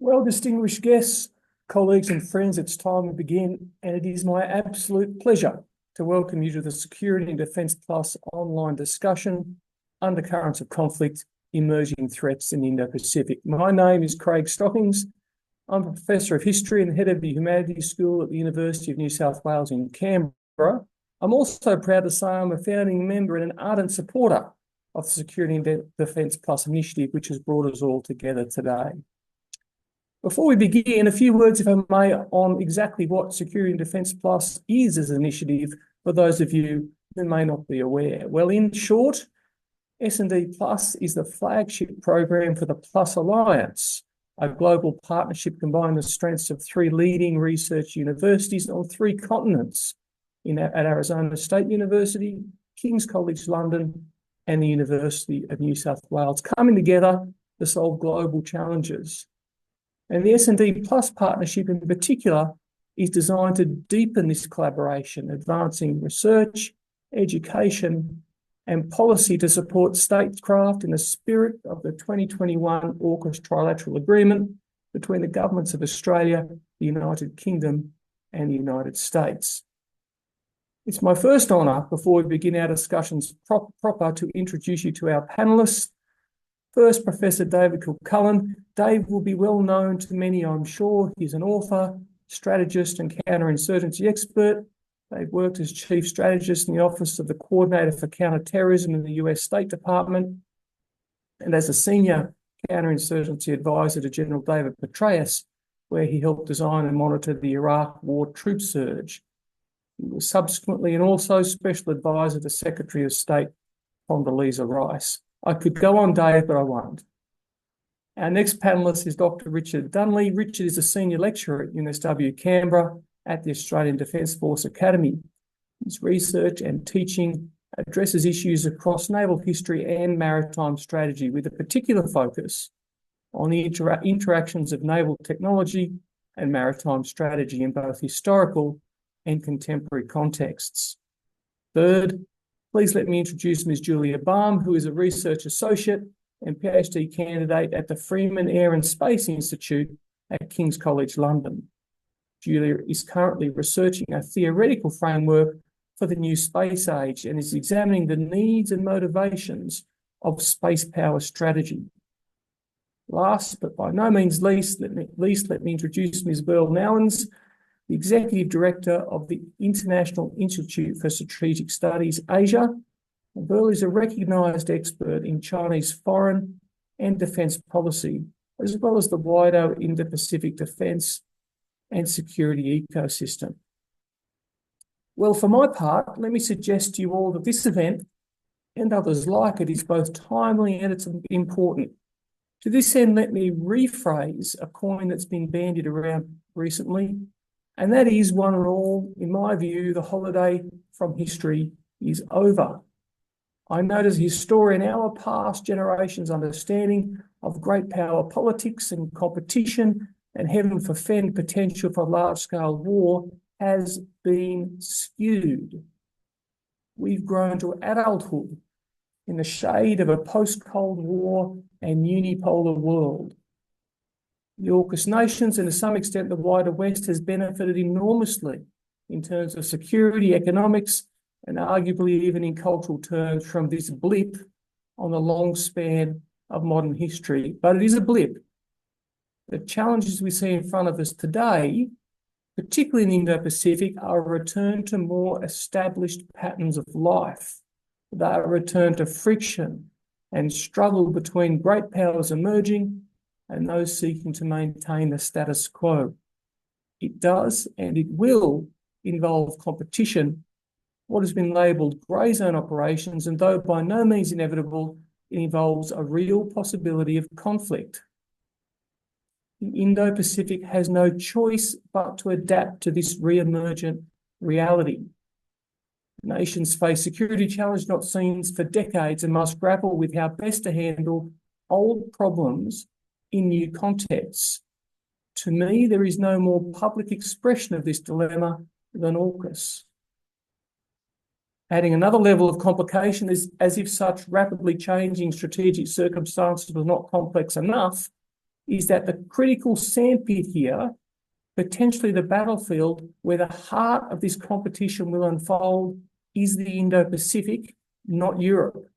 Well, distinguished guests, colleagues and friends, it's time to begin, and it is my absolute pleasure to welcome you to the Security and Defence Plus online discussion, Undercurrents of Conflict, Emerging Threats in the Indo-Pacific. My name is Craig Stockings. I'm a Professor of History and Head of the Humanities School at the University of New South Wales in Canberra. I'm also proud to say I'm a founding member and an ardent supporter of the Security and Defence Plus initiative, which has brought us all together today. Before we begin, a few words, if I may, on exactly what Security and Defence Plus is as an initiative for those of you who may not be aware. Well, in short, S&D Plus is the flagship program for the Plus Alliance, a global partnership combining the strengths of three leading research universities on three continents at Arizona State University, King's College London, and the University of New South Wales, coming together to solve global challenges. And the S&D Plus partnership in particular is designed to deepen this collaboration, advancing research, education, and policy to support statecraft in the spirit of the 2021 AUKUS trilateral agreement between the governments of Australia, the United Kingdom, and the United States. It's my first honour, before we begin our discussions proper, to introduce you to our panellists. First, Professor David Kilcullen. Dave will be well known to many, I'm sure. He's an author, strategist and counterinsurgency expert. They've worked as chief strategist in the Office of the Coordinator for Counterterrorism in the US State Department and as a senior counterinsurgency advisor to General David Petraeus, where he helped design and monitor the Iraq war troop surge. He was subsequently and also special advisor to Secretary of State Condoleezza Rice. I could go on, Dave, but I won't. Our next panellist is Dr. Richard Dunley. Richard is a senior lecturer at UNSW Canberra at the Australian Defence Force Academy. His research and teaching addresses issues across naval history and maritime strategy, with a particular focus on the interactions of naval technology and maritime strategy in both historical and contemporary contexts. Third, please let me introduce Ms. Julia Balm, who is a research associate and PhD candidate at the Freeman Air and Space Institute at King's College London. Julia is currently researching a theoretical framework for the new space age and is examining the needs and motivations of space power strategy. Last, but by no means least, let me introduce Ms. Veerle Nouwens, the Executive Director of the International Institute for Strategic Studies, Asia. Veerle is a recognised expert in Chinese foreign and defence policy, as well as the wider Indo-Pacific defence and security ecosystem. Well, for my part, let me suggest to you all that this event and others like it is both timely and it's important. To this end, let me rephrase a coin that's been bandied around recently, and that is, one and all, in my view, the holiday from history is over. I note as a historian our past generations' understanding of great power politics and competition and heaven forfend potential for large-scale war has been skewed. We've grown to adulthood in the shade of a post-Cold War and unipolar world. The AUKUS nations, and to some extent the wider West, has benefited enormously in terms of security, economics, and arguably even in cultural terms from this blip on the long span of modern history. But it is a blip. The challenges we see in front of us today, particularly in the Indo-Pacific, are a return to more established patterns of life. They are a return to friction and struggle between great powers emerging and those seeking to maintain the status quo. It does and it will involve competition, what has been labelled grey zone operations, and though by no means inevitable, it involves a real possibility of conflict. The Indo-Pacific has no choice but to adapt to this re-emergent reality. Nations face security challenges not seen for decades and must grapple with how best to handle old problems in new contexts. To me, there is no more public expression of this dilemma than AUKUS. Adding another level of complication is as if such rapidly changing strategic circumstances were not complex enough, is that the critical sandpit here, potentially the battlefield where the heart of this competition will unfold, is the Indo-Pacific, not Europe.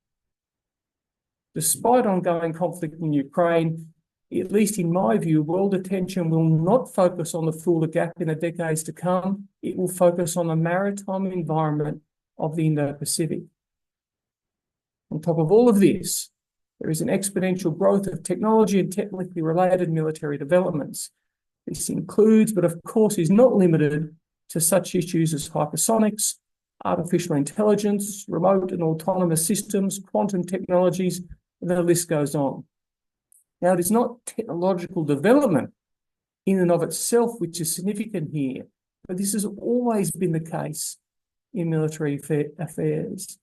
Despite ongoing conflict in Ukraine, at least in my view, world attention will not focus on the Fuller Gap in the decades to come. It will focus on the maritime environment of the Indo-Pacific. On top of all of this, there is an exponential growth of technology and technically related military developments. This includes, but of course is not limited to, such issues as hypersonics, artificial intelligence, remote and autonomous systems, quantum technologies, and the list goes on. Now, it is not technological development in and of itself which is significant here, but this has always been the case in military affairs.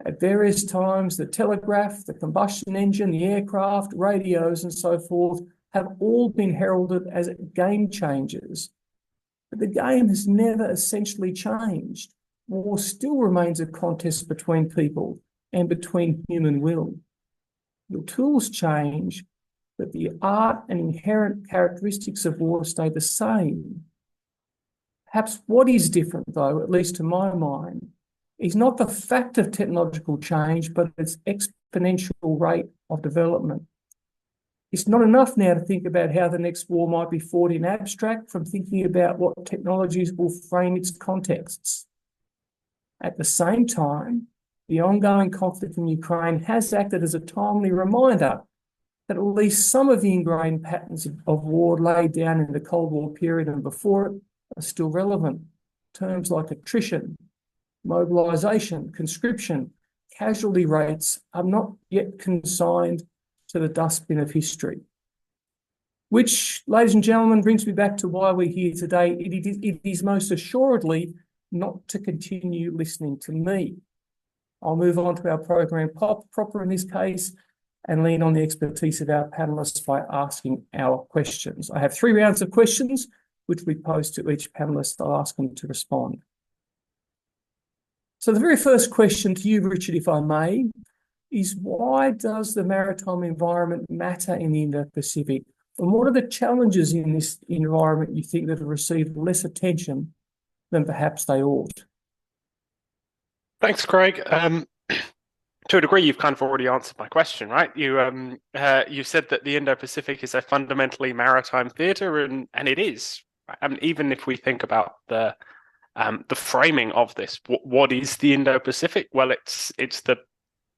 At various times, the telegraph, the combustion engine, the aircraft, radios, and so forth have all been heralded as game changers. But the game has never essentially changed. War still remains a contest between people and between human will. The tools change, but the art and inherent characteristics of war stay the same. Perhaps what is different, though, at least to my mind, is not the fact of technological change, but its exponential rate of development. It's not enough now to think about how the next war might be fought in abstract from thinking about what technologies will frame its contexts. At the same time, the ongoing conflict in Ukraine has acted as a timely reminder that at least some of the ingrained patterns of war laid down in the Cold War period and before it are still relevant. Terms like attrition, mobilisation, conscription, casualty rates are not yet consigned to the dustbin of history. Which, ladies and gentlemen, brings me back to why we're here today. It is most assuredly not to continue listening to me. I'll move on to our program proper in this case and lean on the expertise of our panellists by asking our questions. I have 3 rounds of questions, which we pose to each panellist. I'll ask them to respond. So the very first question to you, Richard, if I may, is why does the maritime environment matter in the Indo-Pacific? And what are the challenges in this environment you think that have received less attention than perhaps they ought? Thanks, Craig. To a degree, you've kind of already answered my question, right? You said that the Indo-Pacific is a fundamentally maritime theatre, and it is. I mean, even if we think about the framing of this, what is the Indo-Pacific? Well, it's the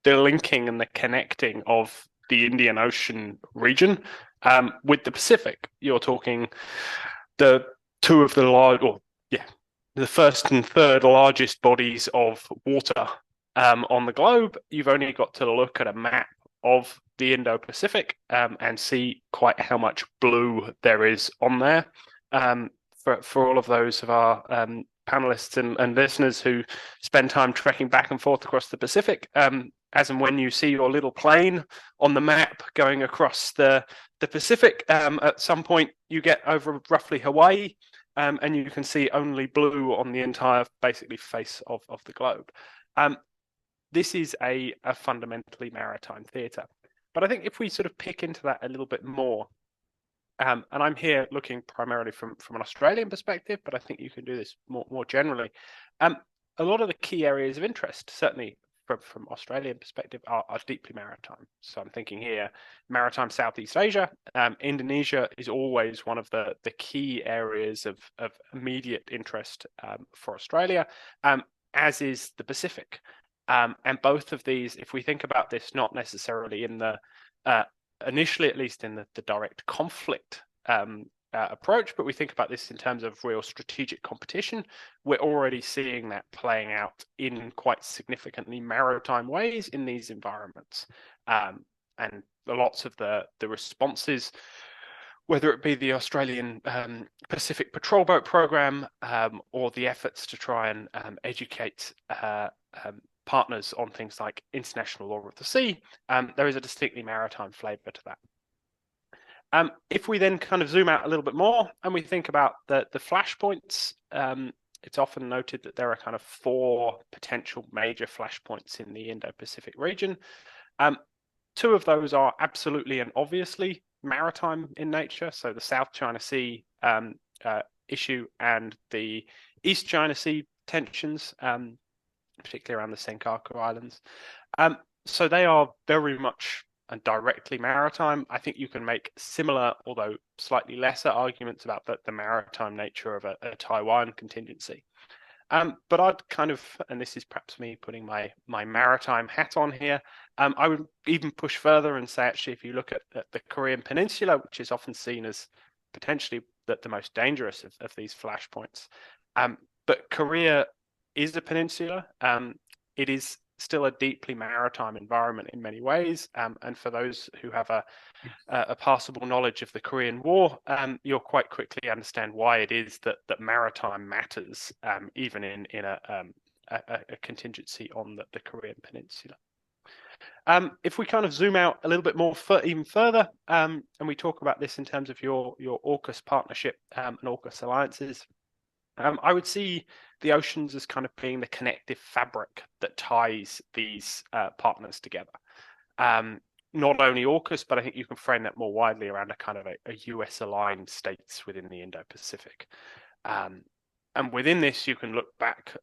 linking and the connecting of the Indian Ocean region with the Pacific. You're talking the first and third largest bodies of water on the globe. You've only got to look at a map of the Indo-Pacific and see quite how much blue there is on there. For all of those of our panelists and listeners who spend time trekking back and forth across the Pacific, as and when you see your little plane on the map going across the Pacific, at some point you get over roughly Hawaii, and you can see only blue on the entire, basically, face of the globe. This is a fundamentally maritime theatre. But I think if we sort of pick into that a little bit more, and I'm here looking primarily from an Australian perspective, but I think you can do this more generally. A lot of the key areas of interest, certainly from Australian perspective, are deeply maritime. So I'm thinking here, maritime Southeast Asia. Indonesia is always one of the key areas of immediate interest for Australia, as is the Pacific. And both of these, if we think about this, not necessarily in the initially, at least in the direct conflict approach, but we think about this in terms of real strategic competition, we're already seeing that playing out in quite significantly maritime ways in these environments. And lots of the responses, whether it be the Australian Pacific Patrol Boat Program or the efforts to try and educate partners on things like international law of the sea, there is a distinctly maritime flavour to that. If we then kind of zoom out a little bit more and we think about the flashpoints, it's often noted that there are kind of 4 potential major flashpoints in the Indo-Pacific region. 2 of those are absolutely and obviously maritime in nature. So the South China Sea issue and the East China Sea tensions, particularly around the Senkaku Islands. So they are very much and directly maritime. I think you can make similar, although slightly lesser, arguments about the maritime nature of a Taiwan contingency. But I'd kind of, and this is perhaps me putting my maritime hat on here, I would even push further and say, actually, if you look at the Korean Peninsula, which is often seen as potentially the most dangerous of these flashpoints, but Korea is a peninsula. It is still a deeply maritime environment in many ways, and for those who have a passable knowledge of the Korean War, you'll quite quickly understand why it is that maritime matters, even in a contingency on the Korean Peninsula. If we kind of zoom out a little bit more even further, and we talk about this in terms of your AUKUS partnership and AUKUS alliances, I would see the oceans as kind of being the connective fabric that ties these partners together. Not only AUKUS, but I think you can frame that more widely around a kind of a US-aligned states within the Indo-Pacific. And within this, you can look back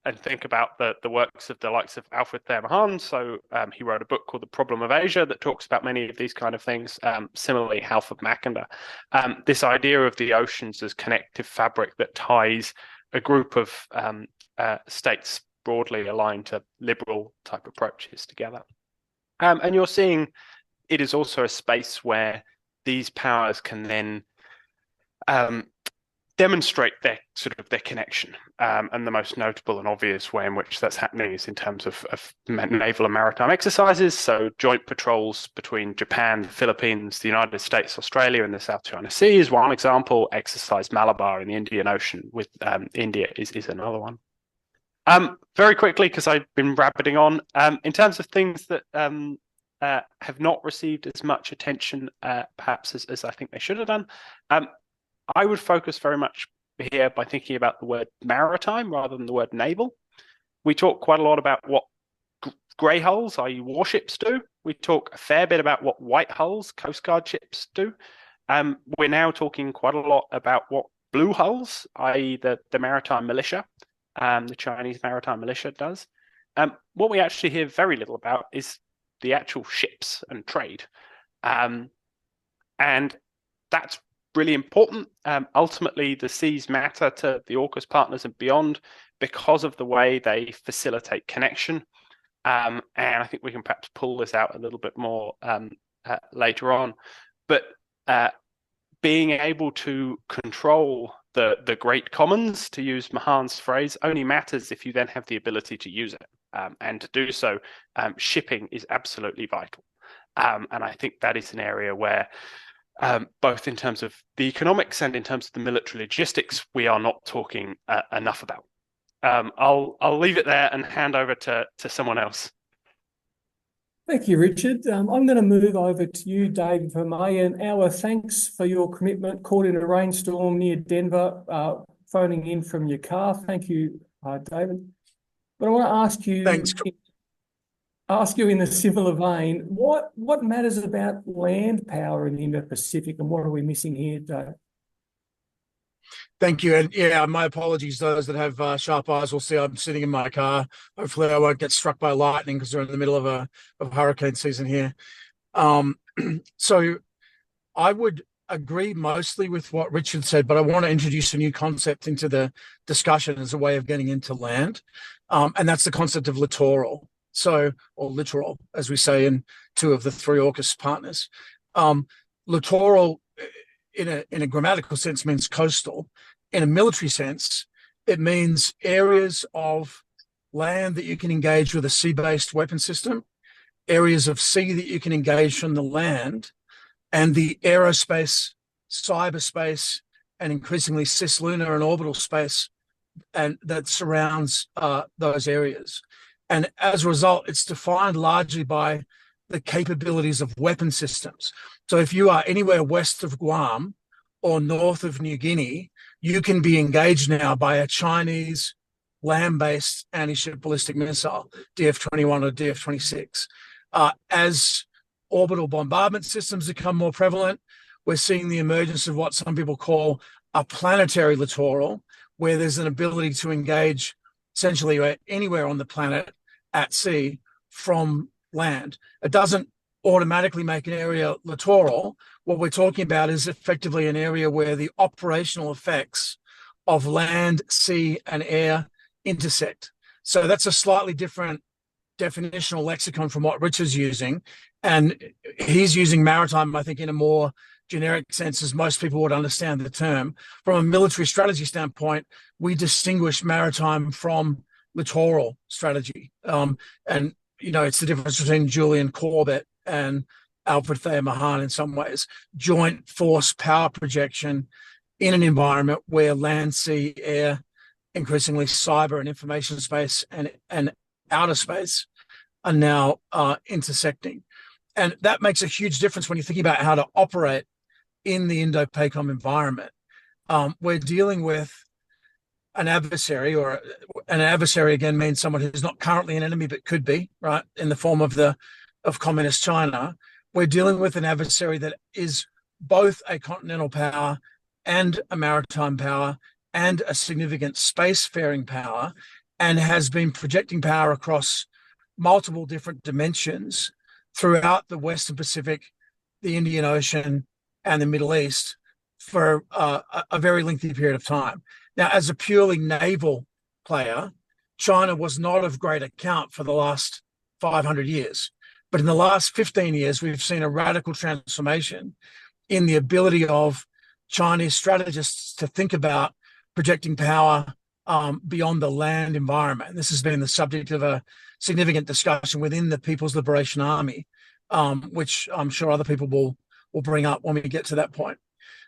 and think about the works of the likes of Alfred Thayer Mahan. So he wrote a book called The Problem of Asia that talks about many of these kind of things. Similarly, Halford Mackinder. This idea of the oceans as connective fabric that ties a group of states broadly aligned to liberal type approaches together. And you're seeing it is also a space where these powers can then demonstrate their connection, and the most notable and obvious way in which that's happening is in terms of naval and maritime exercises. So joint patrols between Japan, the Philippines, the United States, Australia, and the South China Sea is one example. Exercise Malabar in the Indian Ocean with India is another one. Very quickly, because I've been rabbiting on, in terms of things that have not received as much attention perhaps as I think they should have done, I would focus very much here by thinking about the word maritime rather than the word naval. We talk quite a lot about what grey hulls, i.e. warships, do. We talk a fair bit about what white hulls, Coast Guard ships, do. We're now talking quite a lot about what blue hulls, i.e. the maritime militia, the Chinese maritime militia does. What we actually hear very little about is the actual ships and trade. And that's really important. Ultimately, the seas matter to the AUKUS partners and beyond because of the way they facilitate connection. And I think we can perhaps pull this out a little bit more later on. But being able to control the great commons, to use Mahan's phrase, only matters if you then have the ability to use it. And to do so, shipping is absolutely vital. And I think that is an area where both in terms of the economics and in terms of the military logistics, we are not talking enough about. I'll leave it there and hand over to someone else. Thank you, Richard. I'm going to move over to you, David, for May, and our thanks for your commitment. Caught in a rainstorm near Denver, phoning in from your car. Thank you, David. But I want to ask you. Thanks. Ask you in a similar vein, what matters about land power in the Indo-Pacific, and what are we missing here, Dave? Thank you. And yeah, my apologies. Those that have sharp eyes will see I'm sitting in my car. Hopefully I won't get struck by lightning because we're in the middle of hurricane season here. So I would agree mostly with what Richard said, but I want to introduce a new concept into the discussion as a way of getting into land. And that's the concept of littoral. So, or littoral, as we say in two of the three AUKUS partners. Littoral, in a grammatical sense, means coastal. In a military sense, it means areas of land that you can engage with a sea-based weapon system, areas of sea that you can engage from the land, and the aerospace, cyberspace, and increasingly cislunar and orbital space and that surrounds those areas. And as a result, it's defined largely by the capabilities of weapon systems. So if you are anywhere west of Guam or north of New Guinea, you can be engaged now by a Chinese land-based anti-ship ballistic missile, DF-21 or DF-26, as orbital bombardment systems become more prevalent. We're seeing the emergence of what some people call a planetary littoral, where there's an ability to engage essentially anywhere on the planet at sea from land. It doesn't automatically make an area littoral. What we're talking about is effectively an area where the operational effects of land, sea, and air intersect. So that's a slightly different definitional lexicon from what Richard's using. And he's using maritime, I think, in a more generic sense, as most people would understand the term. From a military strategy standpoint, we distinguish maritime from littoral strategy. And, you know, it's the difference between Julian Corbett and Alfred Thayer Mahan in some ways. Joint force power projection in an environment where land, sea, air, increasingly cyber and information space and outer space are now intersecting. And that makes a huge difference when you're thinking about how to operate in the Indo-PACOM environment. We're dealing with an adversary, or an adversary again means someone who's not currently an enemy but could be, right, in the form of communist China. We're dealing with an adversary that is both a continental power and a maritime power and a significant spacefaring power, and has been projecting power across multiple different dimensions throughout the Western Pacific, the Indian Ocean, and the Middle East for a very lengthy period of time. Now, as a purely naval player, China was not of great account for the last 500 years. But in the last 15 years, we've seen a radical transformation in the ability of Chinese strategists to think about projecting power beyond the land environment. And this has been the subject of a significant discussion within the People's Liberation Army, which I'm sure other people will bring up when we get to that point.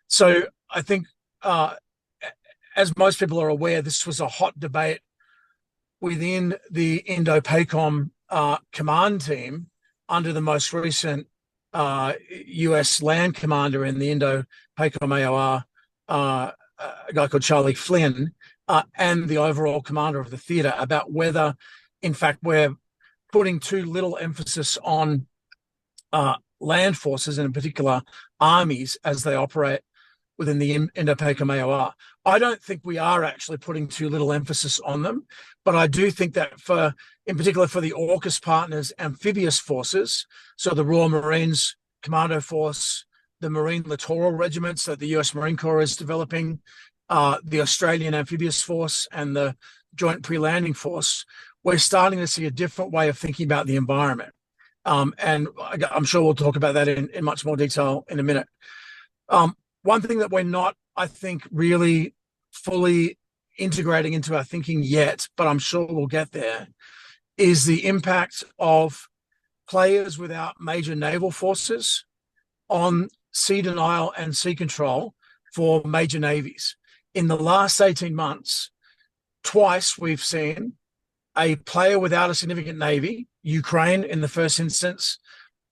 So I think, as most people are aware, this was a hot debate within the Indo-PACOM command team under the most recent US land commander in the Indo-PACOM AOR, a guy called Charlie Flynn, and the overall commander of the theatre, about whether, in fact, we're putting too little emphasis on land forces, and in particular armies, as they operate within the Indo-PACOM AOR. I don't think we are actually putting too little emphasis on them, but I do think that in particular for the AUKUS partners amphibious forces, so the Royal Marines Commando Force, the Marine Littoral Regiments that the US Marine Corps is developing, the Australian Amphibious Force, and the Joint Pre-Landing Force, we're starting to see a different way of thinking about the environment. And I'm sure we'll talk about that in much more detail in a minute. One thing that we're not, I think, really fully integrating into our thinking yet, but I'm sure we'll get there, is the impact of players without major naval forces on sea denial and sea control for major navies. In the last 18 months, twice we've seen a player without a significant navy, Ukraine in the first instance,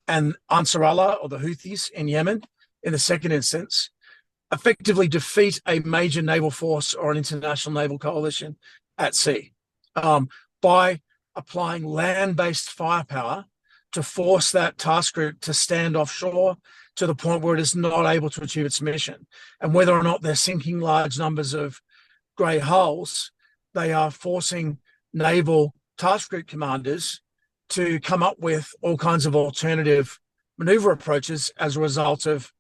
and Ansar Allah, or the Houthis in Yemen in the second instance, effectively defeat a major naval force or an international naval coalition at sea by applying land-based firepower to force that task group to stand offshore to the point where it is not able to achieve its mission. And whether or not they're sinking large numbers of grey hulls, they are forcing naval task group commanders to come up with all kinds of alternative maneuver approaches as a result of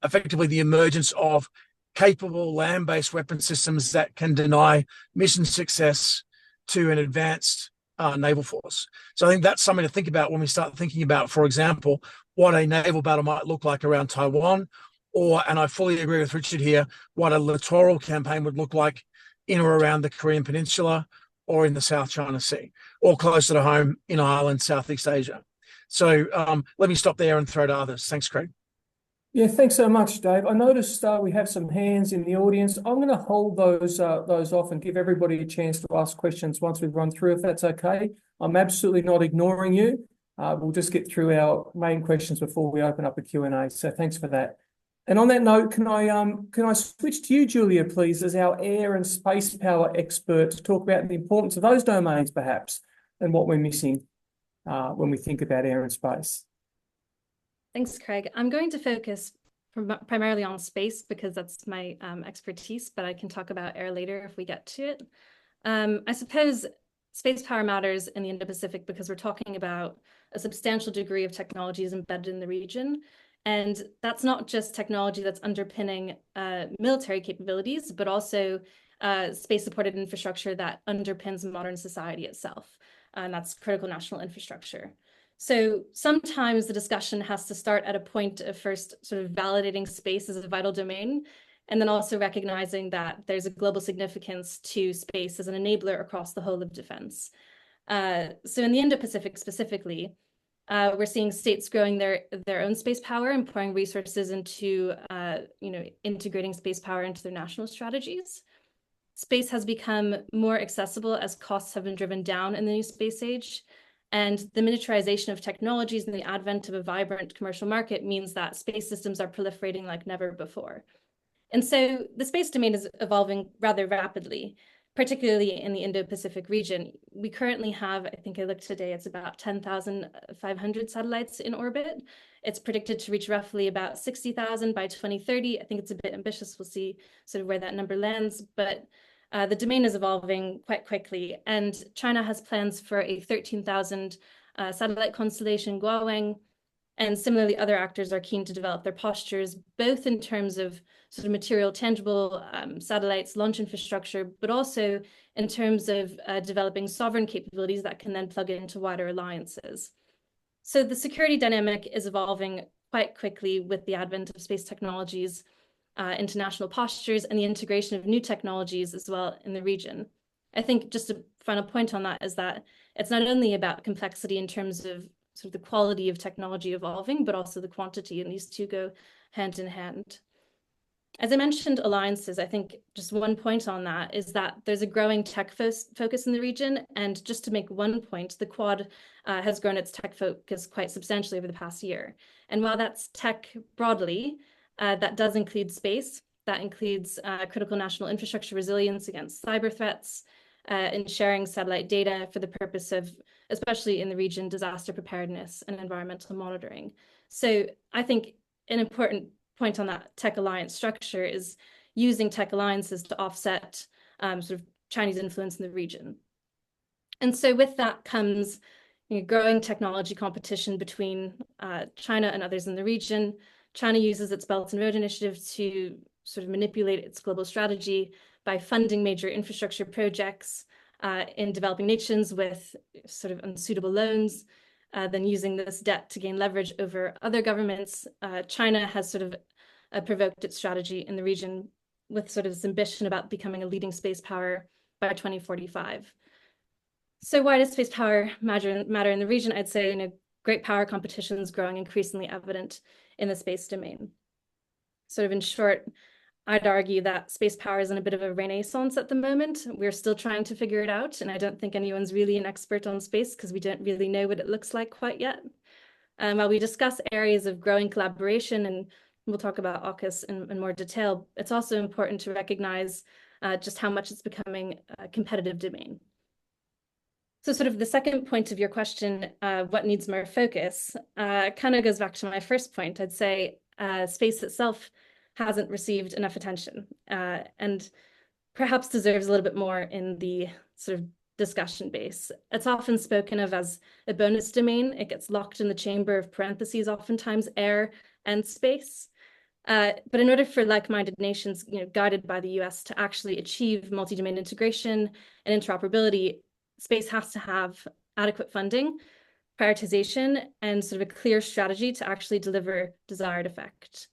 effectively the emergence of capable land-based weapon systems that can deny mission success to an advanced naval force. So I think that's something to think about when we start thinking about, for example, what a naval battle might look like around Taiwan, and I fully agree with Richard here, what a littoral campaign would look like in or around the Korean Peninsula or in the South China Sea, or closer to home in Ireland, Southeast Asia. So let me stop there and throw to others. Thanks, Craig. Yeah, thanks so much, Dave. I noticed we have some hands in the audience. I'm going to hold those off and give everybody a chance to ask questions once we've run through, if that's okay. I'm absolutely not ignoring you. We'll just get through our main questions before we open up a Q&A. So thanks for that. And on that note, can I switch to you, Julia, please, as our air and space power expert, to talk about the importance of those domains, perhaps, and what we're missing when we think about air and space. Thanks, Craig. I'm going to focus primarily on space because that's my expertise, but I can talk about air later if we get to it. I suppose space power matters in the Indo-Pacific because we're talking about a substantial degree of technologies embedded in the region. And that's not just technology that's underpinning military capabilities, but also space-supported infrastructure that underpins modern society itself. And that's critical national infrastructure. So sometimes the discussion has to start at a point of first sort of validating space as a vital domain, and then also recognizing that there's a global significance to space as an enabler across the whole of defense. So in the Indo-Pacific specifically, we're seeing states growing their own space power and pouring resources into integrating space power into their national strategies. Space has become more accessible as costs have been driven down in the new space age. And the miniaturization of technologies and the advent of a vibrant commercial market means that space systems are proliferating like never before. And so the space domain is evolving rather rapidly, particularly in the Indo-Pacific region. We currently have, I think I looked today, it's about 10,500 satellites in orbit. It's predicted to reach roughly about 60,000 by 2030. I think it's a bit ambitious. We'll see sort of where that number lands, but the domain is evolving quite quickly, and China has plans for a 13,000 satellite constellation, Guowang, and similarly, other actors are keen to develop their postures, both in terms of sort of material, tangible satellites, launch infrastructure, but also in terms of developing sovereign capabilities that can then plug into wider alliances. So the security dynamic is evolving quite quickly with the advent of space technologies, international postures, and the integration of new technologies as well in the region. I think just a final point on that is that it's not only about complexity in terms of sort of the quality of technology evolving, but also the quantity, and these two go hand in hand. As I mentioned, alliances, I think just one point on that is that there's a growing tech focus in the region. And just to make one point, the Quad has grown its tech focus quite substantially over the past year. And while that's tech broadly, that does include space. That includes critical national infrastructure resilience against cyber threats, and sharing satellite data for the purpose of, especially in the region, disaster preparedness and environmental monitoring. So I think an important point on that tech alliance structure is using tech alliances to offset sort of Chinese influence in the region. And so with that comes growing technology competition between China and others in the region. China uses its Belt and Road Initiative to sort of manipulate its global strategy by funding major infrastructure projects in developing nations with sort of unsuitable loans, then using this debt to gain leverage over other governments. China has sort of provoked its strategy in the region with sort of this ambition about becoming a leading space power by 2045. So why does space power matter in the region? I'd say great power competition is growing increasingly evident in the space domain. Sort of in short, I'd argue that space power is in a bit of a renaissance at the moment. We're still trying to figure it out, and I don't think anyone's really an expert on space because we don't really know what it looks like quite yet. While we discuss areas of growing collaboration, and we'll talk about AUKUS in more detail, it's also important to recognize just how much it's becoming a competitive domain. So sort of the second point of your question, what needs more focus, kind of goes back to my first point. I'd say space itself hasn't received enough attention and perhaps deserves a little bit more in the sort of discussion base. It's often spoken of as a bonus domain. It gets locked in the chamber of parentheses, oftentimes air and space. But in order for like-minded nations, guided by the US, to actually achieve multi-domain integration and interoperability, space has to have adequate funding, prioritization, and sort of a clear strategy to actually deliver desired effect.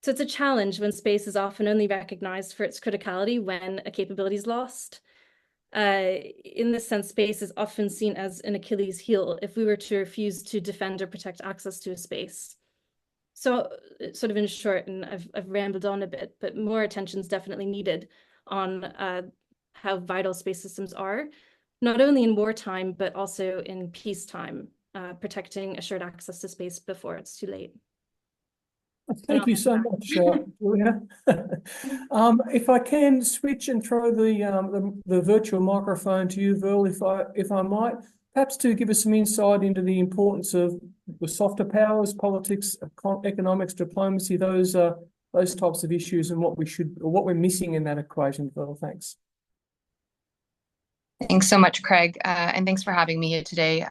So it's a challenge when space is often only recognized for its criticality when a capability is lost. In this sense, space is often seen as an Achilles heel if we were to refuse to defend or protect access to a space. So sort of in short, and I've rambled on a bit, but more attention is definitely needed on how vital space systems are, not only in wartime, but also in peacetime, protecting assured access to space before it's too late. Thank you so much, Julia. If I can switch and throw the virtual microphone to you, Veerle, if I might, perhaps to give us some insight into the importance of the softer powers, politics, economics, diplomacy, those types of issues, and what we're missing in that equation, Veerle. Thanks. Thanks so much, Craig, and thanks for having me here today.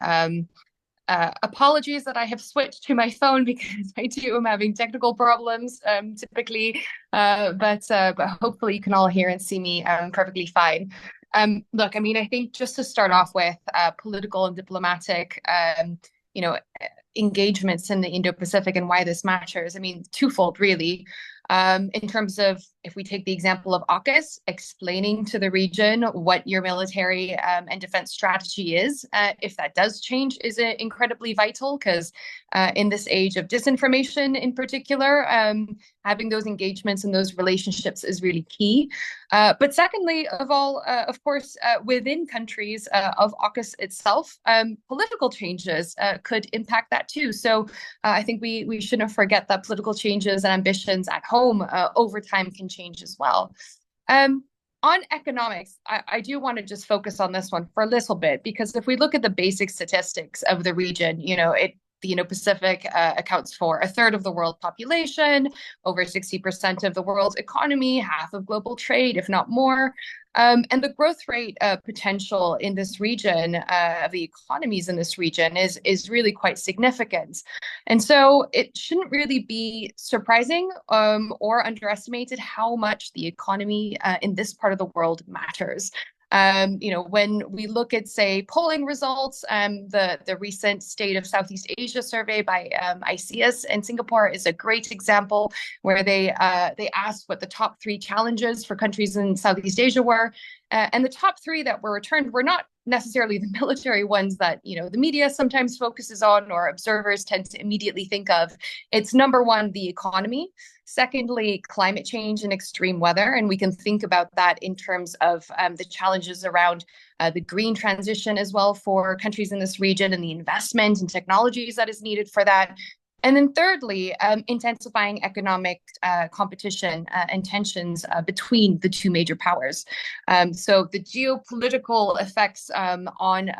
Apologies that I have switched to my phone because I too am having technical problems typically, but hopefully you can all hear and see me perfectly fine. Look, I mean, I think just to start off with political and diplomatic, engagements in the Indo-Pacific and why this matters. I mean, twofold, really. In terms of, if we take the example of AUKUS, explaining to the region what your military and defense strategy is, if that does change, is incredibly vital, because in this age of disinformation in particular, having those engagements and those relationships is really key. But secondly, of course, within countries of AUKUS itself, political changes could impact that too. So I think we shouldn't forget that political changes and ambitions at home over time can change as well. On economics, I do want to just focus on this one for a little bit, because if we look at the basic statistics of the region, the Indo-Pacific accounts for a third of the world population, over 60% of the world's economy, half of global trade, if not more. And the growth rate potential in this region, of the economies in this region, is really quite significant. And so it shouldn't really be surprising or underestimated how much the economy in this part of the world matters. When we look at, say, polling results, the recent State of Southeast Asia survey by IISS in Singapore is a great example, where they asked what the top 3 challenges for countries in Southeast Asia were. And the top 3 that were returned were not necessarily the military ones that, the media sometimes focuses on or observers tend to immediately think of. It's number 1, the economy. Secondly, climate change and extreme weather. And we can think about that in terms of the challenges around the green transition as well for countries in this region, and the investment and technologies that is needed for that. And then thirdly, intensifying economic competition and tensions between the 2 major powers. So the geopolitical effects on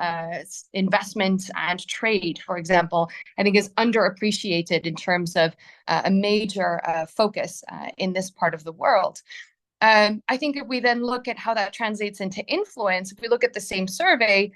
investment and trade, for example, I think is underappreciated in terms of a major focus in this part of the world. I think if we then look at how that translates into influence, if we look at the same survey,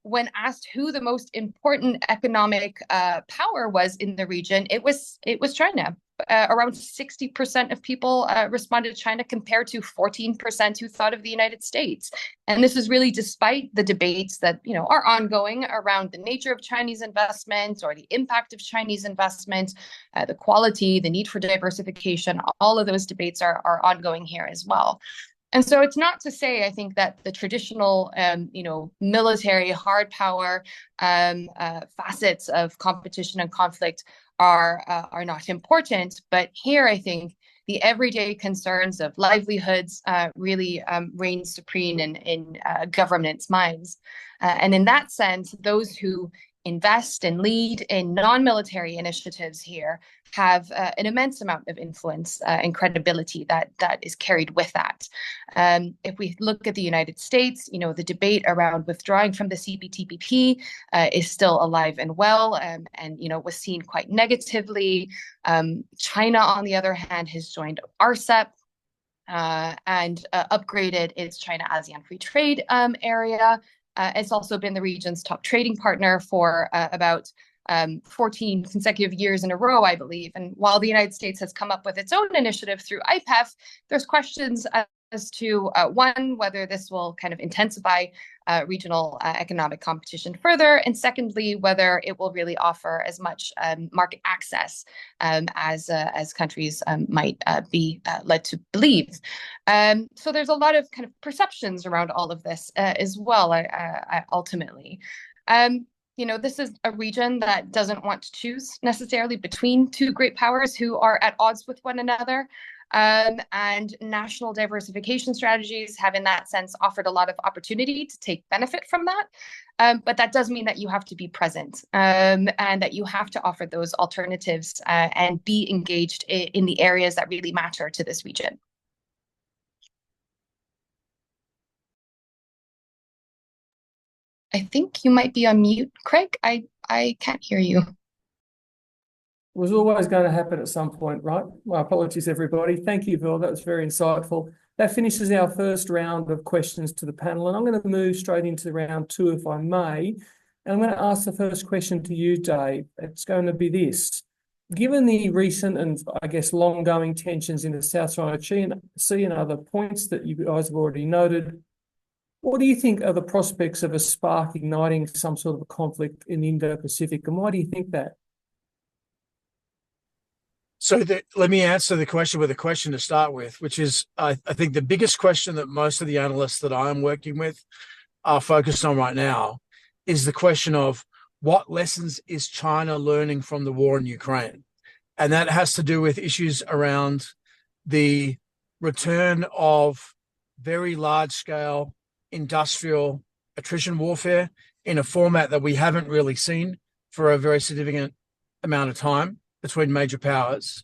when asked who the most important economic power was in the region, it was China. Around 60% of people responded to China, compared to 14% who thought of the United States. And this is really despite the debates that are ongoing around the nature of Chinese investment, or the impact of Chinese investment, the quality, the need for diversification. All of those debates are ongoing here as well. And so it's not to say, I think, that the traditional, military hard power facets of competition and conflict are not important. But here, I think the everyday concerns of livelihoods really reign supreme in governments' minds. And in that sense, those who invest and lead in non-military initiatives here have an immense amount of influence and credibility that is carried with that. If we look at the United States, the debate around withdrawing from the CPTPP is still alive and well, and was seen quite negatively. China, on the other hand, has joined RCEP and upgraded its China-ASEAN free trade area. It's also been the region's top trading partner for about 14 consecutive years in a row, I believe. And while the United States has come up with its own initiative through IPEF, there's questions as to, one, whether this will kind of intensify regional economic competition further, and secondly, whether it will really offer as much market access as countries might be led to believe. So there's a lot of kind of perceptions around all of this as well, ultimately. This is a region that doesn't want to choose necessarily between 2 great powers who are at odds with one another. And national diversification strategies have, in that sense, offered a lot of opportunity to take benefit from that. But that does mean that you have to be present and that you have to offer those alternatives and be engaged in the areas that really matter to this region. I think you might be on mute, Craig. I can't hear you. was always going to happen at some point, right? My apologies, everybody. Thank you, Veerle. That was very insightful. That finishes our first round of questions to the panel, and I'm going to move straight into round two, if I may. And I'm going to ask the first question to you, Dave. It's going to be this. Given the recent and, I guess, long-going tensions in the South China Sea and other points that you guys have already noted, what do you think are the prospects of a spark igniting some sort of a conflict in the Indo-Pacific, and why do you think that? So let me answer the question with a question to start with, which is, I think the biggest question that most of the analysts that I'm working with are focused on right now is the question of what lessons is China learning from the war in Ukraine? And that has to do with issues around the return of very large-scale industrial attrition warfare in a format that we haven't really seen for a very significant amount of time between major powers.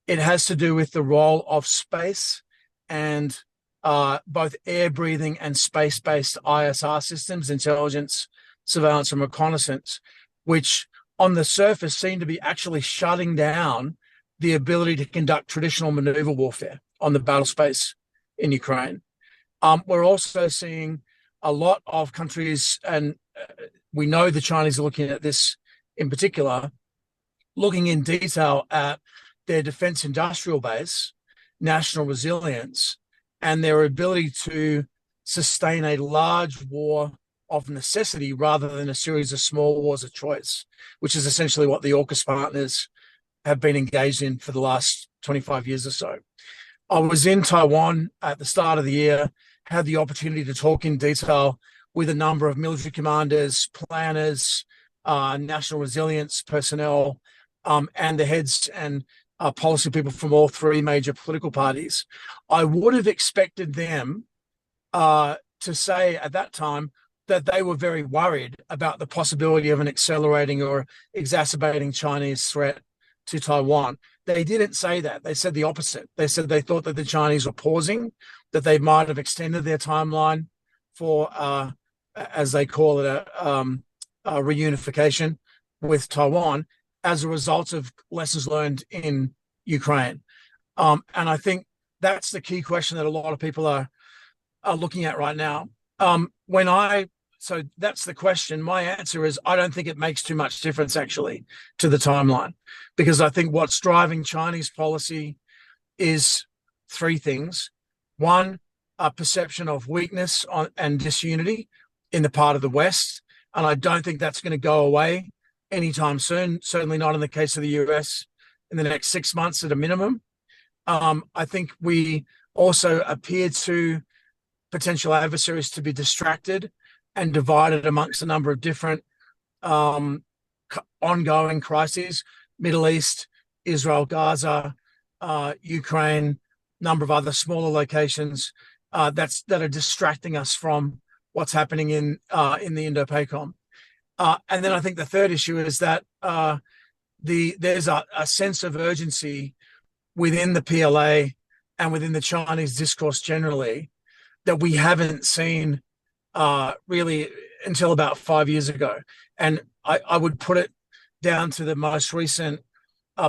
It has to do with the role of space and both air-breathing and space-based ISR systems, intelligence, surveillance, and reconnaissance, which on the surface seem to be actually shutting down the ability to conduct traditional maneuver warfare on the battle space in Ukraine. We're also seeing a lot of countries, and we know the Chinese are looking at this in particular, looking in detail at their defense industrial base, national resilience, and their ability to sustain a large war of necessity rather than a series of small wars of choice, which is essentially what the AUKUS partners have been engaged in for the last 25 years or so. I was in Taiwan at the start of the year, had the opportunity to talk in detail with a number of military commanders, planners, national resilience personnel, and the heads and policy people from all three major political parties. I would have expected them to say at that time that they were very worried about the possibility of an accelerating or exacerbating Chinese threat to Taiwan. They didn't say that. They said the opposite. They said they thought that the Chinese were pausing, that they might have extended their timeline for, as they call it, a reunification with Taiwan as a result of lessons learned in Ukraine. And I think that's the key question that a lot of people are looking at right now. So that's the question. My answer is I don't think it makes too much difference actually to the timeline, because I think what's driving Chinese policy is three things. One, a perception of weakness and disunity in the part of the West. And I don't think that's going to go away anytime soon, certainly not in the case of the US in the next 6 months at a minimum. I think we also appear to potential adversaries to be distracted and divided amongst a number of different ongoing crises, Middle East, Israel, Gaza, Ukraine, number of other smaller locations that are distracting us from what's happening in the Indo-Pacific. And then I think the third issue is that there's a sense of urgency within the PLA and within the Chinese discourse generally that we haven't seen really until about 5 years ago. And I would put it down to the most recent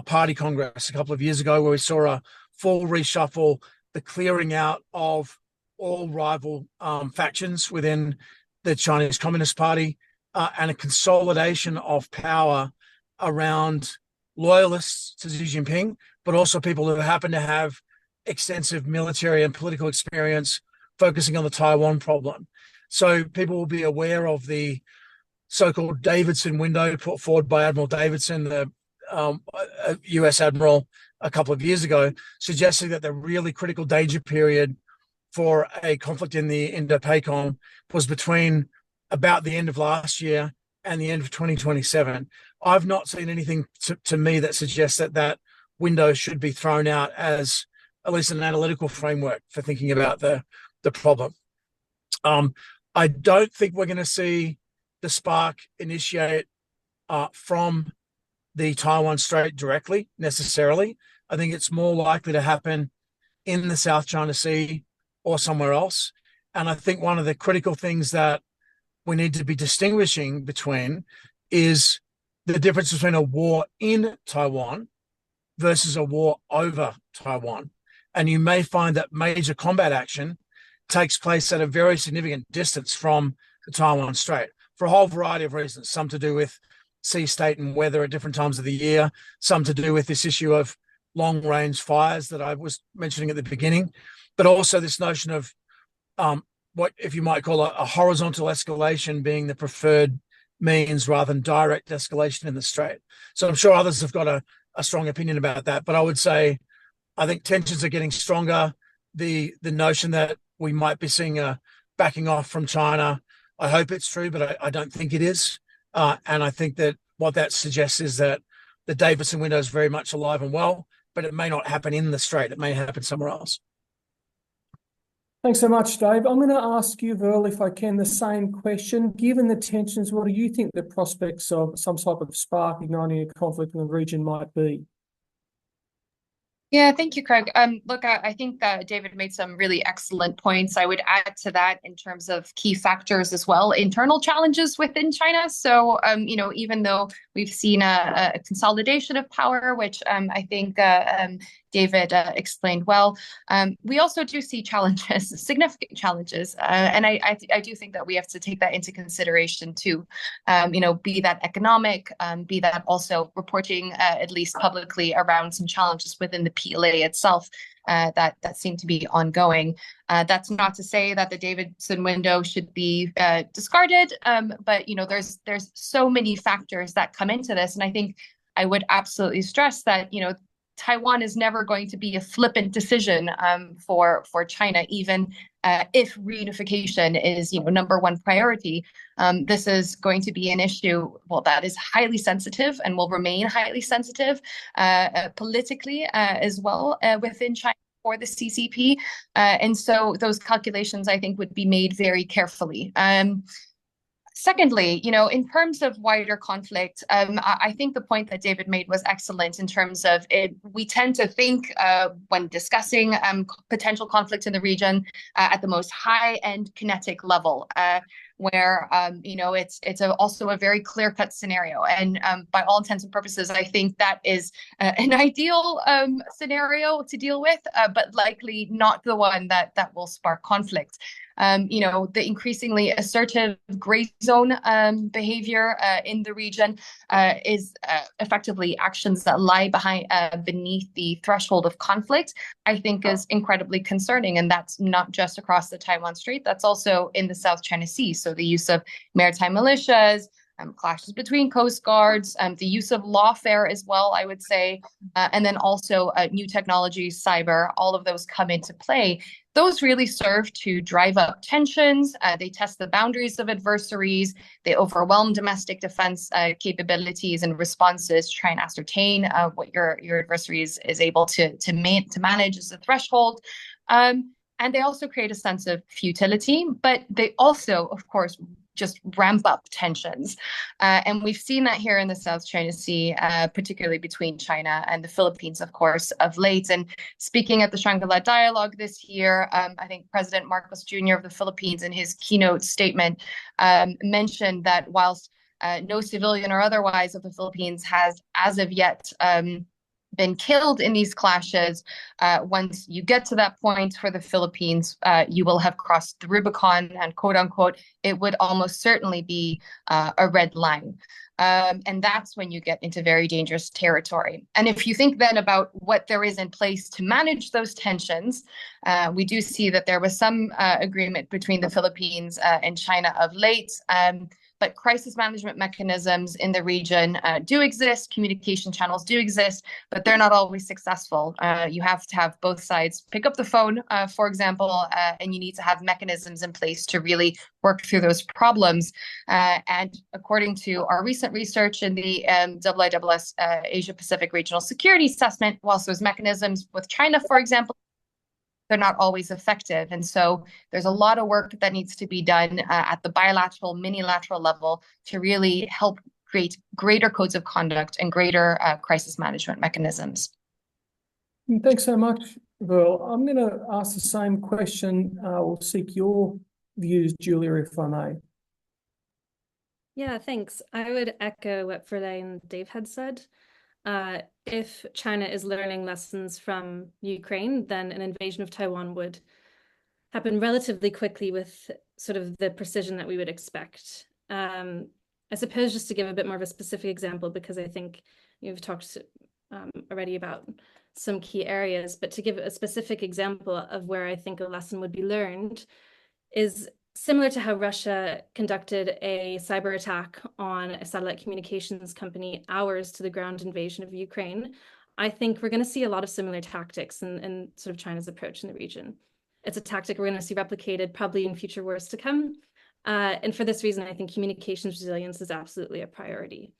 party congress a couple of years ago, where we saw a full reshuffle, the clearing out of all rival factions within the Chinese Communist Party, and a consolidation of power around loyalists to Xi Jinping, but also people who happen to have extensive military and political experience focusing on the Taiwan problem. So people will be aware of the so-called Davidson window put forward by Admiral Davidson, the US Admiral, a couple of years ago, suggesting that the really critical danger period for a conflict in the Indo-Pacific was between about the end of last year and the end of 2027. I've not seen anything to me that suggests that window should be thrown out as at least an analytical framework for thinking about the problem. I don't think we're going to see the spark initiate from the Taiwan Strait directly, necessarily. I think it's more likely to happen in the South China Sea or somewhere else. And I think one of the critical things that we need to be distinguishing between is the difference between a war in Taiwan versus a war over Taiwan. And you may find that major combat action takes place at a very significant distance from the Taiwan Strait for a whole variety of reasons, some to do with sea state and weather at different times of the year, some to do with this issue of long-range fires that I was mentioning at the beginning, but also this notion of what, if you might call a horizontal escalation being the preferred means rather than direct escalation in the Strait. So I'm sure others have got a strong opinion about that, but I would say I think tensions are getting stronger. The notion that we might be seeing a backing off from China, I hope it's true, but I don't think it is. And I think that what that suggests is that the Davidson window is very much alive and well, but it may not happen in the Strait. It may happen somewhere else. Thanks so much, Dave. I'm going to ask you, Veerle, if I can, the same question. Given the tensions, what do you think the prospects of some type of spark igniting a conflict in the region might be? Yeah, thank you, Craig. Look, I think David made some really excellent points. I would add to that in terms of key factors as well, internal challenges within China. So, even though we've seen a consolidation of power, which I think David explained well, we also do see challenges, significant challenges. And I do think that we have to take that into consideration too, be that economic, be that also reporting at least publicly around some challenges within the PLA itself that seem to be ongoing. That's not to say that the Davidson window should be discarded, but there's so many factors that come into this, and I think I would absolutely stress that Taiwan is never going to be a flippant decision for China, even if reunification is number one priority. This is going to be an issue, that is highly sensitive and will remain highly sensitive politically as well within China for the CCP. And so those calculations, I think, would be made very carefully. Secondly, in terms of wider conflict, I think the point that David made was excellent in terms of it. We tend to think when discussing potential conflict in the region at the most high-end kinetic level, where it's also a very clear-cut scenario. And by all intents and purposes, I think that is an ideal scenario to deal with, but likely not the one that will spark conflict. The increasingly assertive gray zone behavior in the region is effectively actions that lie beneath the threshold of conflict, I think is incredibly concerning. And that's not just across the Taiwan Strait, that's also in the South China Sea. So the use of maritime militias, clashes between coast guards, the use of lawfare as well, I would say, and then also new technologies, cyber, all of those come into play. Those really serve to drive up tensions. They test the boundaries of adversaries. They overwhelm domestic defense capabilities and responses to try and ascertain what your adversary is able to manage as a threshold. And they also create a sense of futility, but they also, of course, just ramp up tensions. And we've seen that here in the South China Sea, particularly between China and the Philippines, of course, of late. And speaking at the Shangri-La Dialogue this year, I think President Marcos Jr. of the Philippines in his keynote statement mentioned that whilst no civilian or otherwise of the Philippines has as of yet been killed in these clashes, once you get to that point for the Philippines, you will have crossed the Rubicon, and quote unquote, it would almost certainly be a red line. And that's when you get into very dangerous territory. And if you think then about what there is in place to manage those tensions, we do see that there was some agreement between the Philippines and China of late. But crisis management mechanisms in the region do exist, communication channels do exist, but they're not always successful. You have to have both sides pick up the phone, for example, and you need to have mechanisms in place to really work through those problems. And according to our recent research in the IISS Asia-Pacific Regional Security Assessment, whilst those mechanisms with China, for example, they're not always effective. And so there's a lot of work that needs to be done at the bilateral, minilateral level to really help create greater codes of conduct and greater crisis management mechanisms. Thanks so much, Veerle. I'm going to ask the same question or seek your views, Julia, if I may. Yeah, thanks. I would echo what Veerle and Dave had said. If China is learning lessons from Ukraine, then an invasion of Taiwan would happen relatively quickly with sort of the precision that we would expect. I suppose just to give a bit more of a specific example, because I think you've talked already about some key areas, but to give a specific example of where I think a lesson would be learned is similar to how Russia conducted a cyber attack on a satellite communications company hours to the ground invasion of Ukraine. I think we're going to see a lot of similar tactics in sort of China's approach in the region. It's a tactic we're going to see replicated probably in future wars to come. And for this reason, I think communications resilience is absolutely a priority.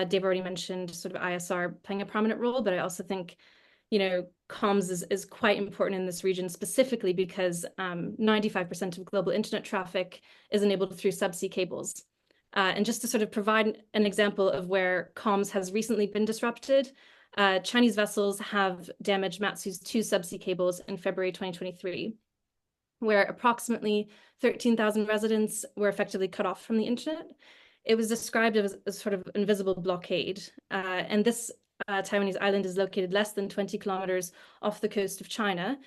Dave already mentioned sort of ISR playing a prominent role, but I also think, you know, comms is quite important in this region, specifically because 95% of global internet traffic is enabled through subsea cables. And just to sort of provide an example of where comms has recently been disrupted, Chinese vessels have damaged Matsu's 2 subsea cables in February 2023, where approximately 13,000 residents were effectively cut off from the internet. It was described as a sort of invisible blockade. And this Taiwanese island is located less than 20 kilometers off the coast of China.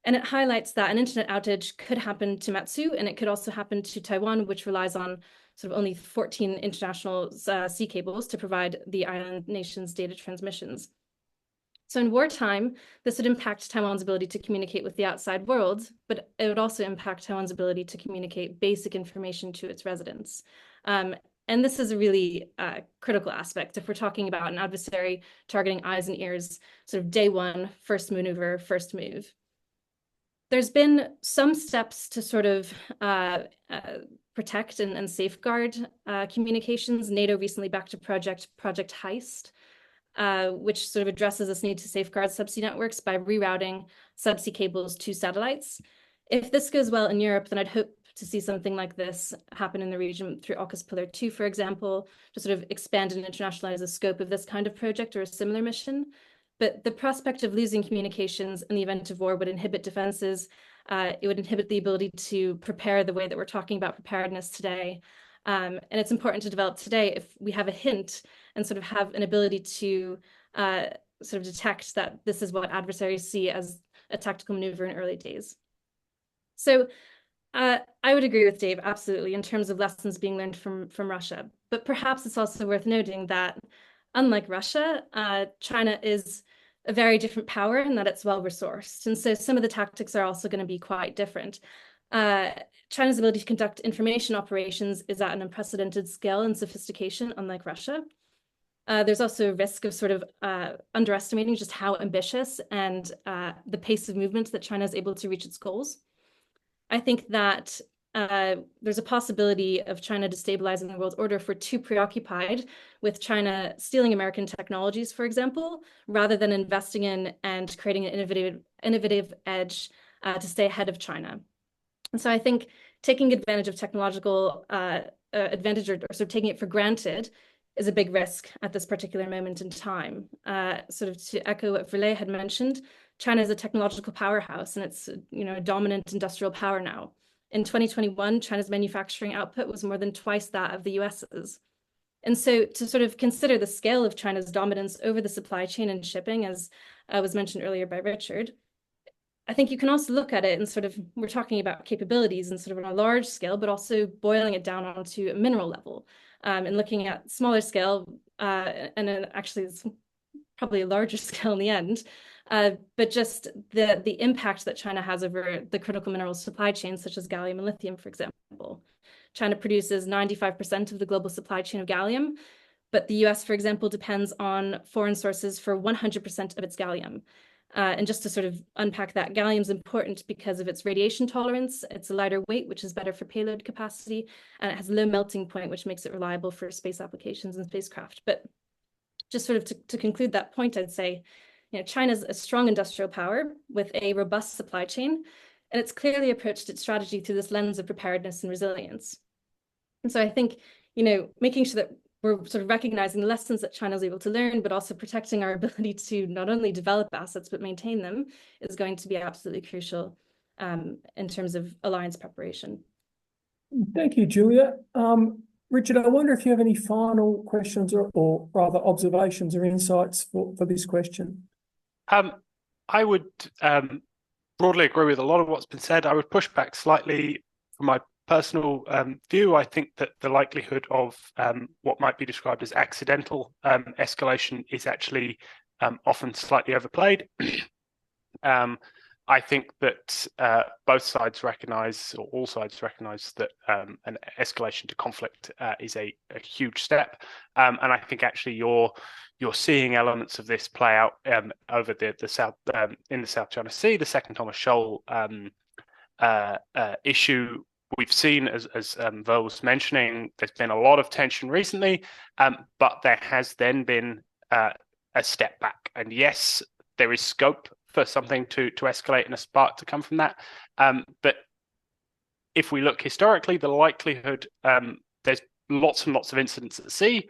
And it highlights that an internet outage could happen to Matsu, and it could also happen to Taiwan, which relies on sort of only 14 international sea cables to provide the island nation's data transmissions. So in wartime, this would impact Taiwan's ability to communicate with the outside world, but it would also impact Taiwan's ability to communicate basic information to its residents. And this is a really critical aspect if we're talking about an adversary targeting eyes and ears, sort of day one, first maneuver, first move. There's been some steps to sort of protect and safeguard communications. NATO recently backed a Project Heist, which sort of addresses this need to safeguard subsea networks by rerouting subsea cables to satellites. If this goes well in Europe, then I'd hope to see something like this happen in the region through AUKUS Pillar 2, for example, to sort of expand and internationalize the scope of this kind of project or a similar mission. But the prospect of losing communications in the event of war would inhibit defenses. It would inhibit the ability to prepare the way that we're talking about preparedness today. And it's important to develop today if we have a hint and sort of have an ability to sort of detect that this is what adversaries see as a tactical maneuver in early days. So I would agree with Dave, absolutely, in terms of lessons being learned from Russia. But perhaps it's also worth noting that, unlike Russia, China is a very different power in that it's well-resourced. And so some of the tactics are also going to be quite different. China's ability to conduct information operations is at an unprecedented scale and sophistication, unlike Russia. There's also a risk of sort of underestimating just how ambitious and the pace of movement that China is able to reach its goals. I think that there's a possibility of China destabilizing the world order if we're too preoccupied with China stealing American technologies, for example, rather than investing in and creating an innovative edge to stay ahead of China. And so I think taking advantage of technological advantage or sort of taking it for granted is a big risk at this particular moment in time. Sort of to echo what Veerle had mentioned, China is a technological powerhouse, and it's, you know, a dominant industrial power now. In 2021, China's manufacturing output was more than twice that of the US's. And so to sort of consider the scale of China's dominance over the supply chain and shipping, as was mentioned earlier by Richard, I think you can also look at it and sort of, we're talking about capabilities and sort of on a large scale, but also boiling it down onto a mineral level and looking at smaller scale, and actually it's probably a larger scale in the end, but just the impact that China has over the critical mineral supply chains, such as gallium and lithium, for example. China produces 95% of the global supply chain of gallium, but the US, for example, depends on foreign sources for 100% of its gallium. And just to sort of unpack that, gallium is important because of its radiation tolerance. It's a lighter weight, which is better for payload capacity, and it has a low melting point, which makes it reliable for space applications and spacecraft. But just sort of to conclude that point, I'd say, you know, China's a strong industrial power with a robust supply chain, and it's clearly approached its strategy through this lens of preparedness and resilience. And so I think, you know, making sure that we're sort of recognizing the lessons that China is able to learn, but also protecting our ability to not only develop assets, but maintain them is going to be absolutely crucial in terms of alliance preparation. Thank you, Julia. Richard, I wonder if you have any final questions or rather observations or insights for this question. I would broadly agree with a lot of what's been said. I would push back slightly from my personal view. I think that the likelihood of what might be described as accidental escalation is actually often slightly overplayed. I think that both sides recognise, or all sides recognise, that an escalation to conflict is a huge step, and I think actually you're seeing elements of this play out over the South in the South China Sea, the Second Thomas Shoal issue. We've seen, as Veerle was mentioning, there's been a lot of tension recently, but there has then been a step back, and yes, there is scope for something to escalate and a spark to come from that. But if we look historically, the likelihood, there's lots and lots of incidents at sea.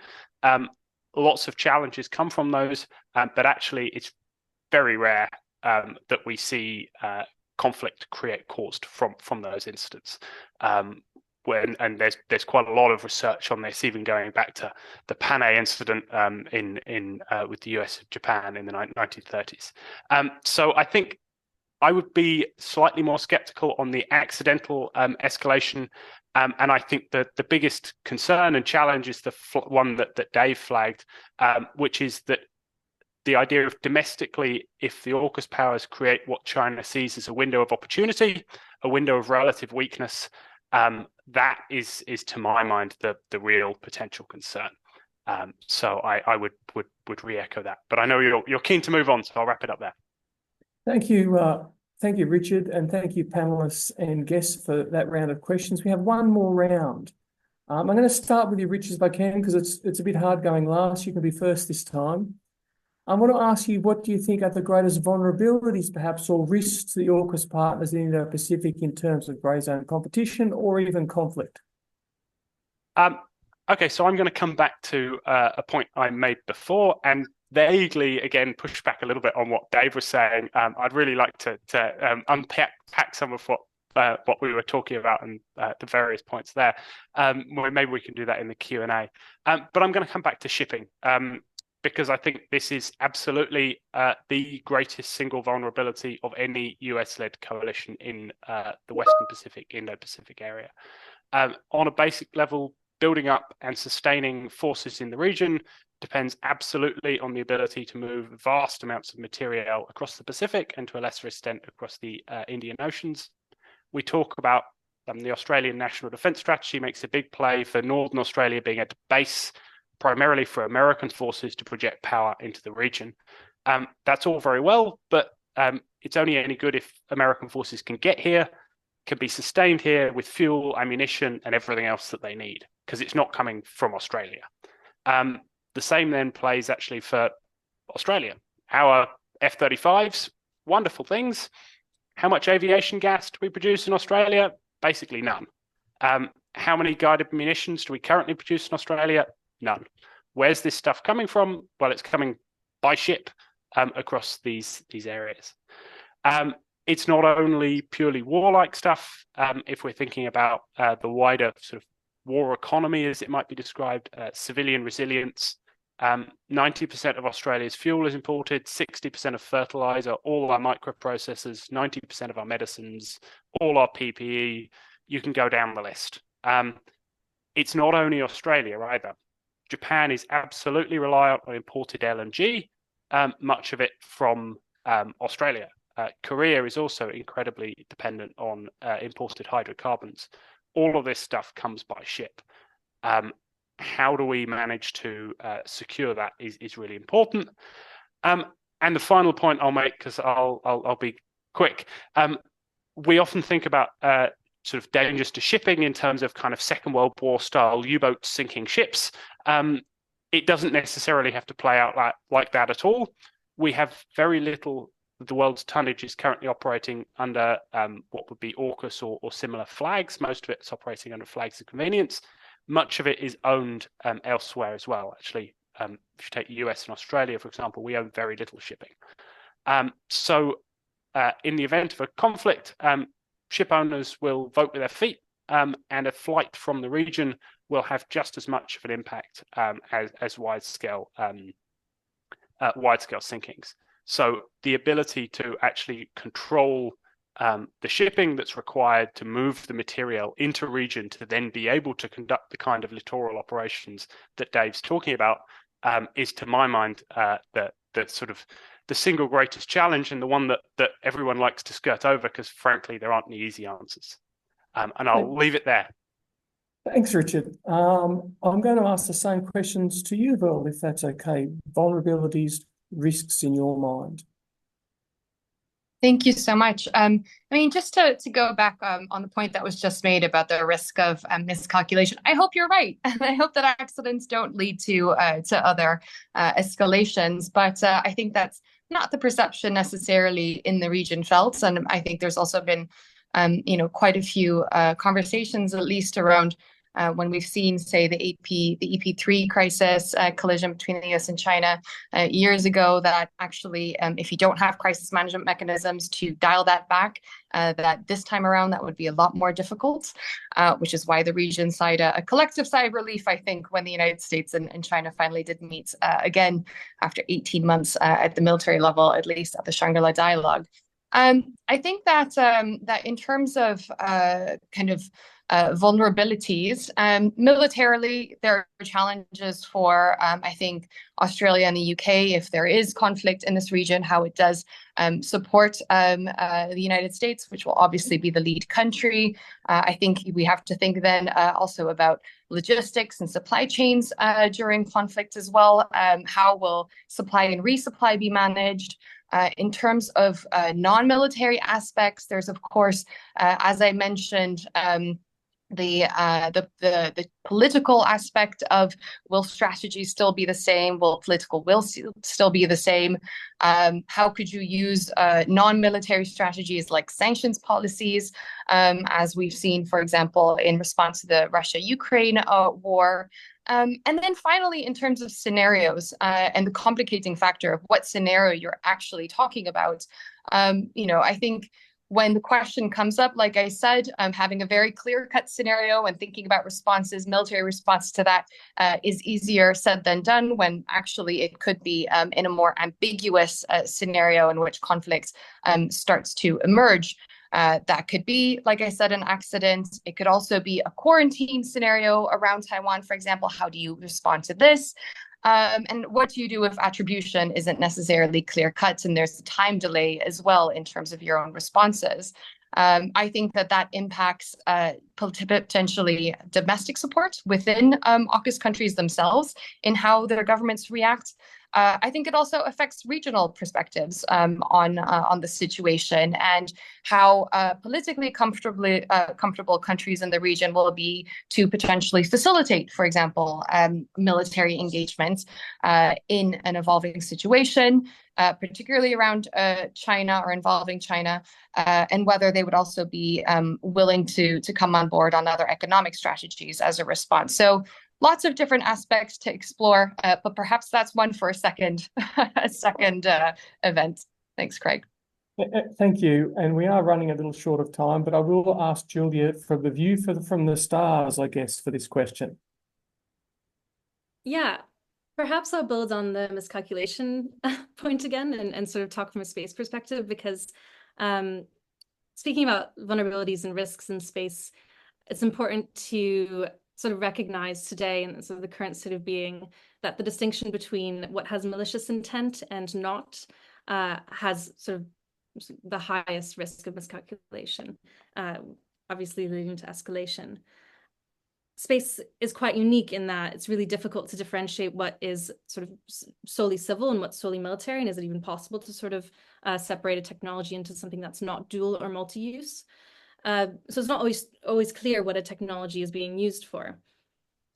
Lots of challenges come from those, but actually it's very rare that we see conflict caused from those incidents. And there's quite a lot of research on this, even going back to the Panay incident with the US and Japan in the 1930s. So I think I would be slightly more skeptical on the accidental escalation. And I think that the biggest concern and challenge is the one that Dave flagged, which is that the idea of domestically, if the AUKUS powers create what China sees as a window of opportunity, a window of relative weakness, that is to my mind the real potential concern. So I would re-echo that. But I know you're keen to move on, so I'll wrap it up there. Thank you, Richard, and thank you, panelists and guests, for that round of questions. We have one more round. I'm going to start with you, Richard, if I can, because it's a bit hard going last. You can be first this time. I want to ask you, what do you think are the greatest vulnerabilities, perhaps, or risks to the AUKUS partners in the Indo-Pacific in terms of grey zone competition or even conflict? Okay, so I'm going to come back to a point I made before and vaguely, again, push back a little bit on what Dave was saying. I'd really like to unpack some of what we were talking about and the various points there. Maybe we can do that in the Q&A. But I'm going to come back to shipping. Because I think this is absolutely the greatest single vulnerability of any US-led coalition in the Western Pacific, Indo-Pacific area. On a basic level, building up and sustaining forces in the region depends absolutely on the ability to move vast amounts of material across the Pacific and to a lesser extent across the Indian Oceans. We talk about the Australian National Defence Strategy makes a big play for Northern Australia being a base primarily for American forces to project power into the region. That's all very well, but it's only any good if American forces can get here, can be sustained here with fuel, ammunition, and everything else that they need, because it's not coming from Australia. The same then plays actually for Australia. Our F-35s, wonderful things. How much aviation gas do we produce in Australia? Basically none. How many guided munitions do we currently produce in Australia? None. Where's this stuff coming from? Well, it's coming by ship across these areas. It's not only purely warlike stuff. If we're thinking about the wider sort of war economy, as it might be described, civilian resilience, 90% of Australia's fuel is imported, 60% of fertilizer, all our microprocessors, 90% of our medicines, all our PPE. You can go down the list. It's not only Australia either. Japan is absolutely reliant on imported LNG, much of it from Australia. Korea is also incredibly dependent on imported hydrocarbons. All of this stuff comes by ship. How do we manage to secure that is really important. And the final point I'll make, because I'll be quick, we often think about sort of dangers to shipping in terms of kind of Second World War style U-boat sinking ships. It doesn't necessarily have to play out like that at all. We have very little. The world's tonnage is currently operating under what would be AUKUS or similar flags. Most of it's operating under flags of convenience. Much of it is owned elsewhere as well. Actually, if you take the US and Australia, for example, we own very little shipping. So in the event of a conflict, ship owners will vote with their feet, and a flight from the region will have just as much of an impact as wide-scale sinkings. So the ability to actually control the shipping that's required to move the material into region to then be able to conduct the kind of littoral operations that Dave's talking about is, to my mind, the sort of the single greatest challenge, and the one that everyone likes to skirt over because, frankly, there aren't any easy answers. And I'll leave it there. Thanks, Richard. I'm going to ask the same questions to you, Veerle, if that's okay. Vulnerabilities, risks in your mind. Thank you so much. I mean, just to go back on the point that was just made about the risk of miscalculation, I hope you're right. And I hope that accidents don't lead to other escalations. But I think that's not the perception necessarily in the region felt. And I think there's also been, quite a few conversations, at least around when we've seen, say, the EP3 crisis, collision between the US and China years ago, that actually, if you don't have crisis management mechanisms to dial that back, that this time around, that would be a lot more difficult, which is why the region sighed a collective sigh of relief, I think, when the United States and China finally did meet again after 18 months at the military level, at least at the Shangri-La Dialogue. I think that that in terms of vulnerabilities, militarily, there are challenges for, I think, Australia and the UK, if there is conflict in this region, how it does support the United States, which will obviously be the lead country. I think we have to think then also about logistics and supply chains during conflict as well. How will supply and resupply be managed? In terms of non-military aspects, there's, of course, as I mentioned, the political aspect of, will strategy still be the same? Will political will still be the same? How could you use non-military strategies like sanctions policies, as we've seen, for example, in response to the Russia-Ukraine war? And then finally, in terms of scenarios and the complicating factor of what scenario you're actually talking about, I think when the question comes up, like I said, having a very clear-cut scenario and thinking about responses, military response to that is easier said than done, when actually it could be in a more ambiguous scenario in which conflict starts to emerge. That could be, like I said, an accident. It could also be a quarantine scenario around Taiwan, for example. How do you respond to this? And what do you do if attribution isn't necessarily clear cut and there's a time delay as well in terms of your own responses? I think that impacts potentially domestic support within AUKUS countries themselves in how their governments react. I think it also affects regional perspectives on the situation and how politically comfortable countries in the region will be to potentially facilitate, for example, military engagement in an evolving situation, particularly around China or involving China, and whether they would also be willing to come on board on other economic strategies as a response. So lots of different aspects to explore, but perhaps that's one for a second event. Thanks, Craig. Thank you. And we are running a little short of time, but I will ask Julia for the view from the stars, I guess, for this question. Yeah, perhaps I'll build on the miscalculation point again and sort of talk from a space perspective, because speaking about vulnerabilities and risks in space, it's important to sort of recognize today, and sort of the current state of being, that the distinction between what has malicious intent and not has sort of the highest risk of miscalculation, obviously leading to escalation. Space is quite unique in that it's really difficult to differentiate what is sort of solely civil and what's solely military, and is it even possible to sort of separate a technology into something that's not dual or multi-use? So it's not always clear what a technology is being used for.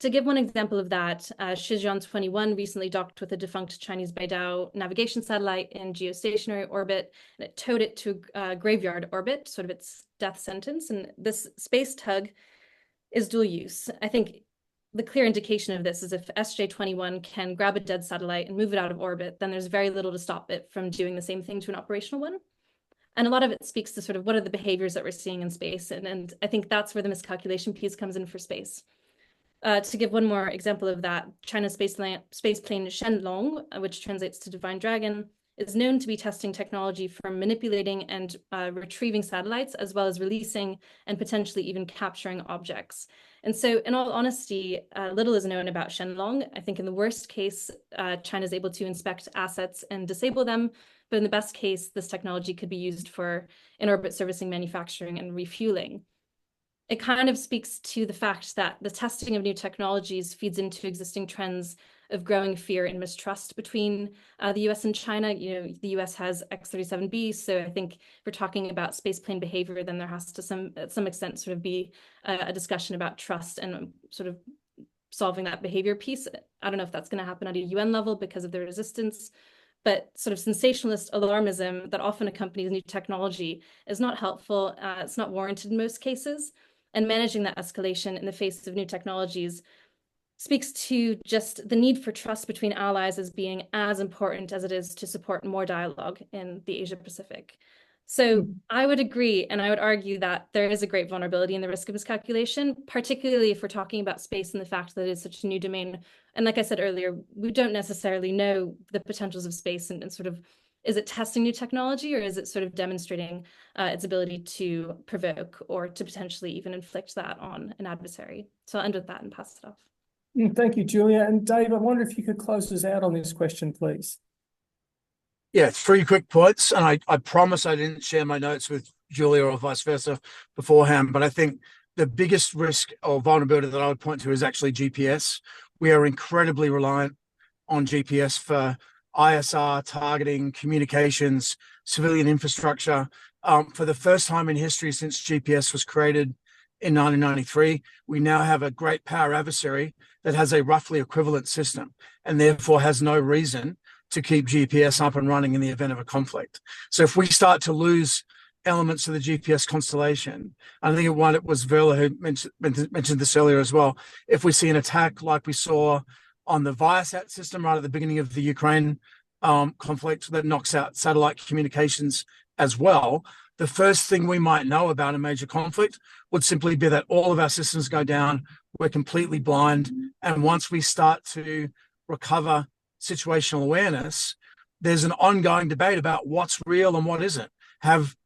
To give one example of that, Shijian-21 recently docked with a defunct Chinese Beidou navigation satellite in geostationary orbit, and it towed it to graveyard orbit, sort of its death sentence. And this space tug is dual use. I think the clear indication of this is if SJ-21 can grab a dead satellite and move it out of orbit, then there's very little to stop it from doing the same thing to an operational one. And a lot of it speaks to sort of what are the behaviors that we're seeing in space. And I think that's where the miscalculation piece comes in for space. To give one more example of that, China's space plane Shenlong, which translates to Divine Dragon, is known to be testing technology for manipulating and retrieving satellites, as well as releasing and potentially even capturing objects. And so, in all honesty, little is known about Shenlong. I think in the worst case, China is able to inspect assets and disable them. But in the best case, this technology could be used for in-orbit servicing, manufacturing, and refueling. It kind of speaks to the fact that the testing of new technologies feeds into existing trends of growing fear and mistrust between the US and China. You know, the US has X-37B, so I think if we're talking about spaceplane behavior, then there has to at some extent sort of be a discussion about trust and sort of solving that behavior piece. I don't know if that's going to happen at a UN level because of the resistance, but sort of sensationalist alarmism that often accompanies new technology is not helpful. It's not warranted in most cases. And managing that escalation in the face of new technologies speaks to just the need for trust between allies as being as important as it is to support more dialogue in the Asia-Pacific. So I would agree, and I would argue that there is a great vulnerability in the risk of miscalculation, particularly if we're talking about space and the fact that it's such a new domain. And like I said earlier, we don't necessarily know the potentials of space and sort of, is it testing new technology, or is it sort of demonstrating its ability to provoke or to potentially even inflict that on an adversary? So I'll end with that and pass it off. Thank you, Julia. And Dave, I wonder if you could close us out on this question, please. Yeah, 3 quick points. And I promise I didn't share my notes with Julia or vice versa beforehand, but I think the biggest risk or vulnerability that I would point to is actually GPS. We are incredibly reliant on GPS for ISR, targeting, communications, civilian infrastructure. For the first time in history since GPS was created in 1993, we now have a great power adversary that has a roughly equivalent system and therefore has no reason to keep GPS up and running in the event of a conflict. So if we start to lose elements of the GPS constellation, I think it was Veerle who mentioned this earlier as well, if we see an attack like we saw on the Viasat system right at the beginning of the Ukraine conflict that knocks out satellite communications as well, the first thing we might know about a major conflict would simply be that all of our systems go down, we're completely blind, and once we start to recover situational awareness, there's an ongoing debate about what's real and what isn't. Has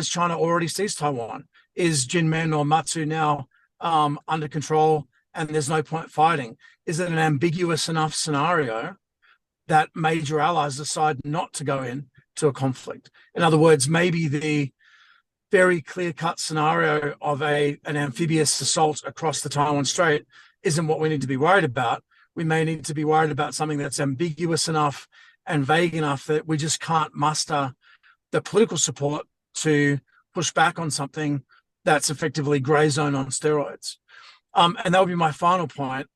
China already seized Taiwan? Is Jinmen or Matsu now under control and there's no point fighting? Is it an ambiguous enough scenario that major allies decide not to go into a conflict? In other words, maybe the very clear-cut scenario of an amphibious assault across the Taiwan Strait isn't what we need to be worried about. We may need to be worried about something that's ambiguous enough and vague enough that we just can't muster the political support to push back on something that's effectively grey zone on steroids. And that would be my final point.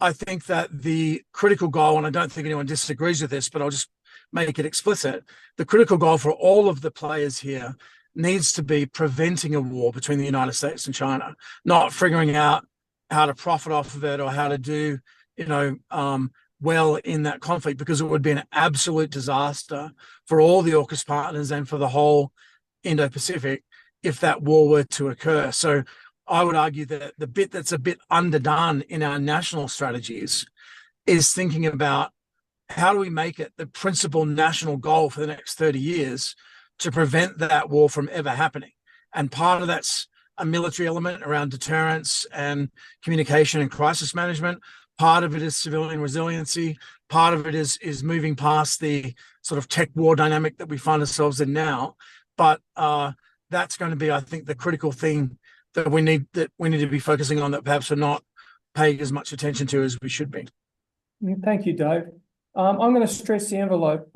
I think that the critical goal, and I don't think anyone disagrees with this, but I'll just make it explicit, the critical goal for all of the players here needs to be preventing a war between the United States and China, not figuring out how to profit off of it or how to do well in that conflict, because it would be an absolute disaster for all the AUKUS partners and for the whole Indo-Pacific if that war were to occur. So I would argue that the bit that's a bit underdone in our national strategies is thinking about how do we make it the principal national goal for the next 30 years to prevent that war from ever happening. And part of that's a military element around deterrence and communication and crisis management. Part of it is civilian resiliency. Part of it is moving past the sort of tech war dynamic that we find ourselves in now. But that's going to be, I think, the critical thing that we need to be focusing on, that perhaps we're not paying as much attention to as we should be. Thank you, Dave. I'm going to stress the envelope,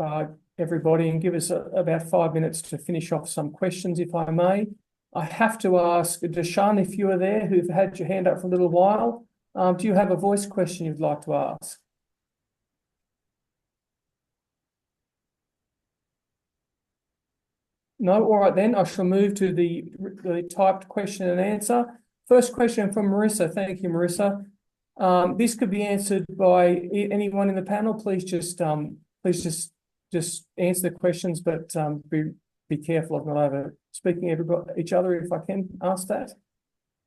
everybody, and give us about 5 minutes to finish off some questions, if I may. I have to ask, Deshan, if you are there, who've had your hand up for a little while, do you have a voice question you'd like to ask? No? All right, then I shall move to the typed question and answer. First question from Marissa. Thank you, Marissa. This could be answered by anyone in the panel. Please just answer the questions, but be careful of not over speaking each other, if I can ask that.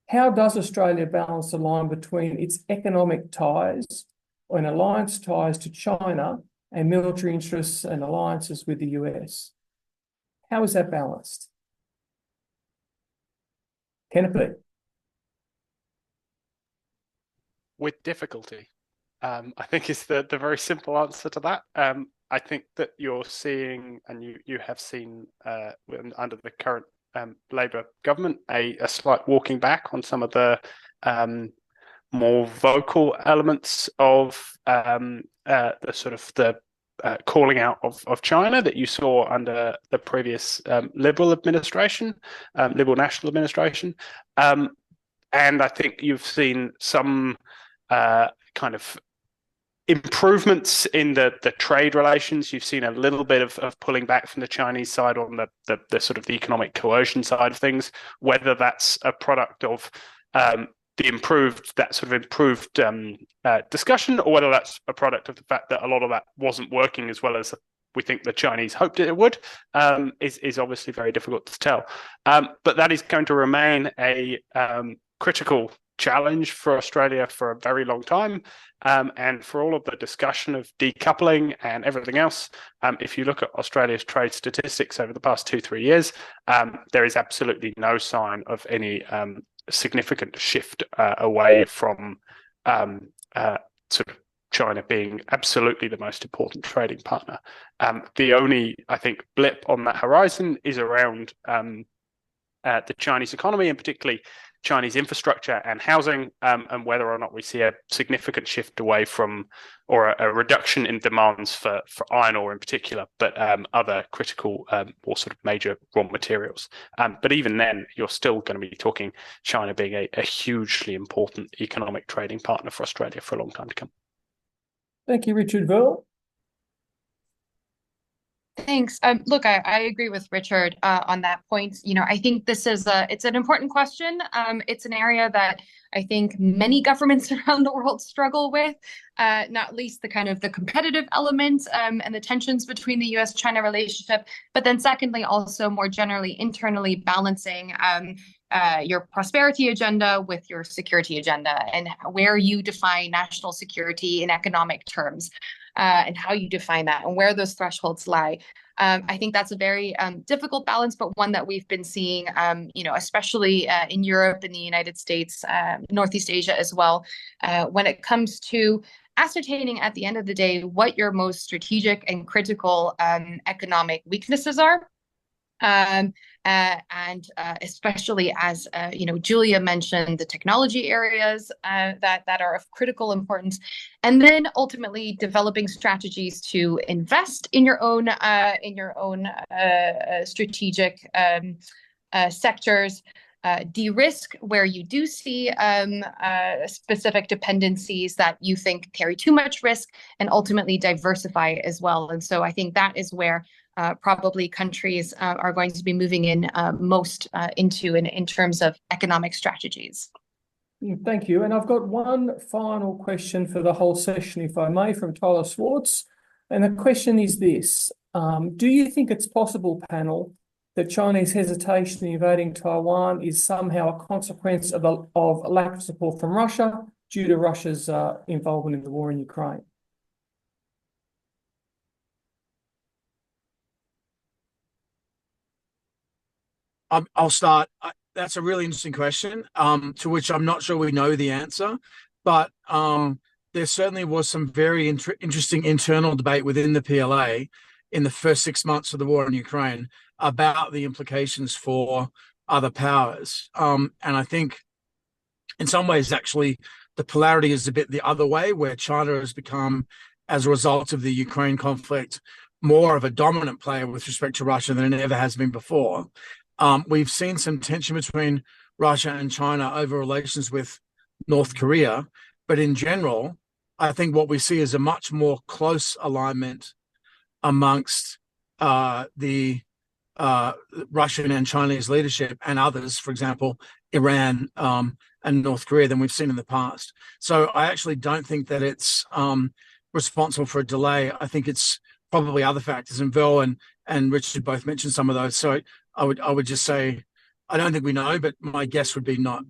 How does Australia balance the line between its economic ties and alliance ties to China and military interests and alliances with the US? How is that balanced? Can it be? With difficulty, I think is the very simple answer to that. I think that you're seeing, and you have seen under the current Labor government, a slight walking back on some of the more vocal elements of the sort of the calling out of China that you saw under the previous Liberal administration, Liberal National administration. And I think you've seen some kind of improvements in the trade relations. You've seen a little bit of pulling back from the Chinese side on the sort of the economic coercion side of things, whether that's a product of the improved discussion, or whether that's a product of the fact that a lot of that wasn't working as well as we think the Chinese hoped it would, is obviously very difficult to tell. But that is going to remain a critical challenge for Australia for a very long time. And for all of the discussion of decoupling and everything else, if you look at Australia's trade statistics over the past 2-3 years, there is absolutely no sign of any significant shift away from sort of China being absolutely the most important trading partner. The only, I think, blip on that horizon is around the Chinese economy, and particularly Chinese infrastructure and housing, and whether or not we see a significant shift away from, or a reduction in demands for iron ore in particular, but other critical or sort of major raw materials. But even then, you're still going to be talking China being a hugely important economic trading partner for Australia for a long time to come. Thank you, Richard. Veerle? Thanks. Look, I agree with Richard on that point. You know, I think this is it's an important question. It's an area that I think many governments around the world struggle with, not least the kind of the competitive element and the tensions between the US-China relationship. But then secondly, also more generally, internally balancing your prosperity agenda with your security agenda, and where you define national security in economic terms. And how you define that and where those thresholds lie. I think that's a very difficult balance, but one that we've been seeing, you know, especially in Europe, in the United States, Northeast Asia as well, when it comes to ascertaining at the end of the day what your most strategic and critical economic weaknesses are. And especially as you know, Julia mentioned, the technology areas that are of critical importance, and then ultimately developing strategies to invest in your own strategic sectors, de-risk where you do see specific dependencies that you think carry too much risk, and ultimately diversify as well. And so I think that is where probably countries are going to be moving in most into in terms of economic strategies. Thank you. And I've got one final question for the whole session, if I may, from Tyler Swartz. And the question is this: do you think it's possible, panel, that Chinese hesitation in invading Taiwan is somehow a consequence of lack of support from Russia due to Russia's involvement in the war in Ukraine? I'll start. That's a really interesting question, to which I'm not sure we know the answer. But there certainly was some very interesting internal debate within the PLA in the first 6 months of the war in Ukraine about the implications for other powers. And I think in some ways, actually, the polarity is a bit the other way, where China has become, as a result of the Ukraine conflict, more of a dominant player with respect to Russia than it ever has been before. We've seen some tension between Russia and China over relations with North Korea, but in general, I think what we see is a much more close alignment amongst the Russian and Chinese leadership and others, for example, Iran and North Korea, than we've seen in the past. So I actually don't think that it's responsible for a delay. I think it's probably other factors, and Veerle and Richard both mentioned some of those. So I would just say I don't think we know, but my guess would be not.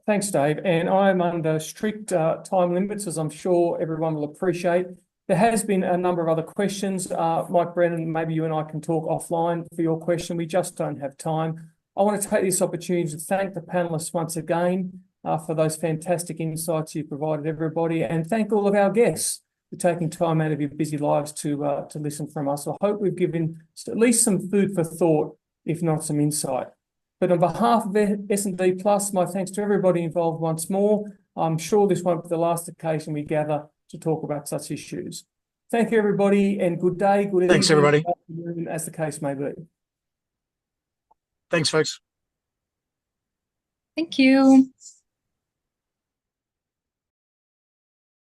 Thanks, Dave. And I'm under strict time limits, as I'm sure everyone will appreciate. There has been a number of other questions. Mike Brennan, maybe you and I can talk offline for your question. We just don't have time. I want to take this opportunity to thank the panellists once again for those fantastic insights you provided everybody, and thank all of our guests for taking time out of your busy lives to listen from us. I hope we've given at least some food for thought, if not some insight. But on behalf of S&D Plus, my thanks to everybody involved once more. I'm sure this won't be the last occasion we gather to talk about such issues. Thank you, everybody, and good day, good evening. Thanks, everybody. Afternoon, as the case may be. Thanks, folks. Thank you.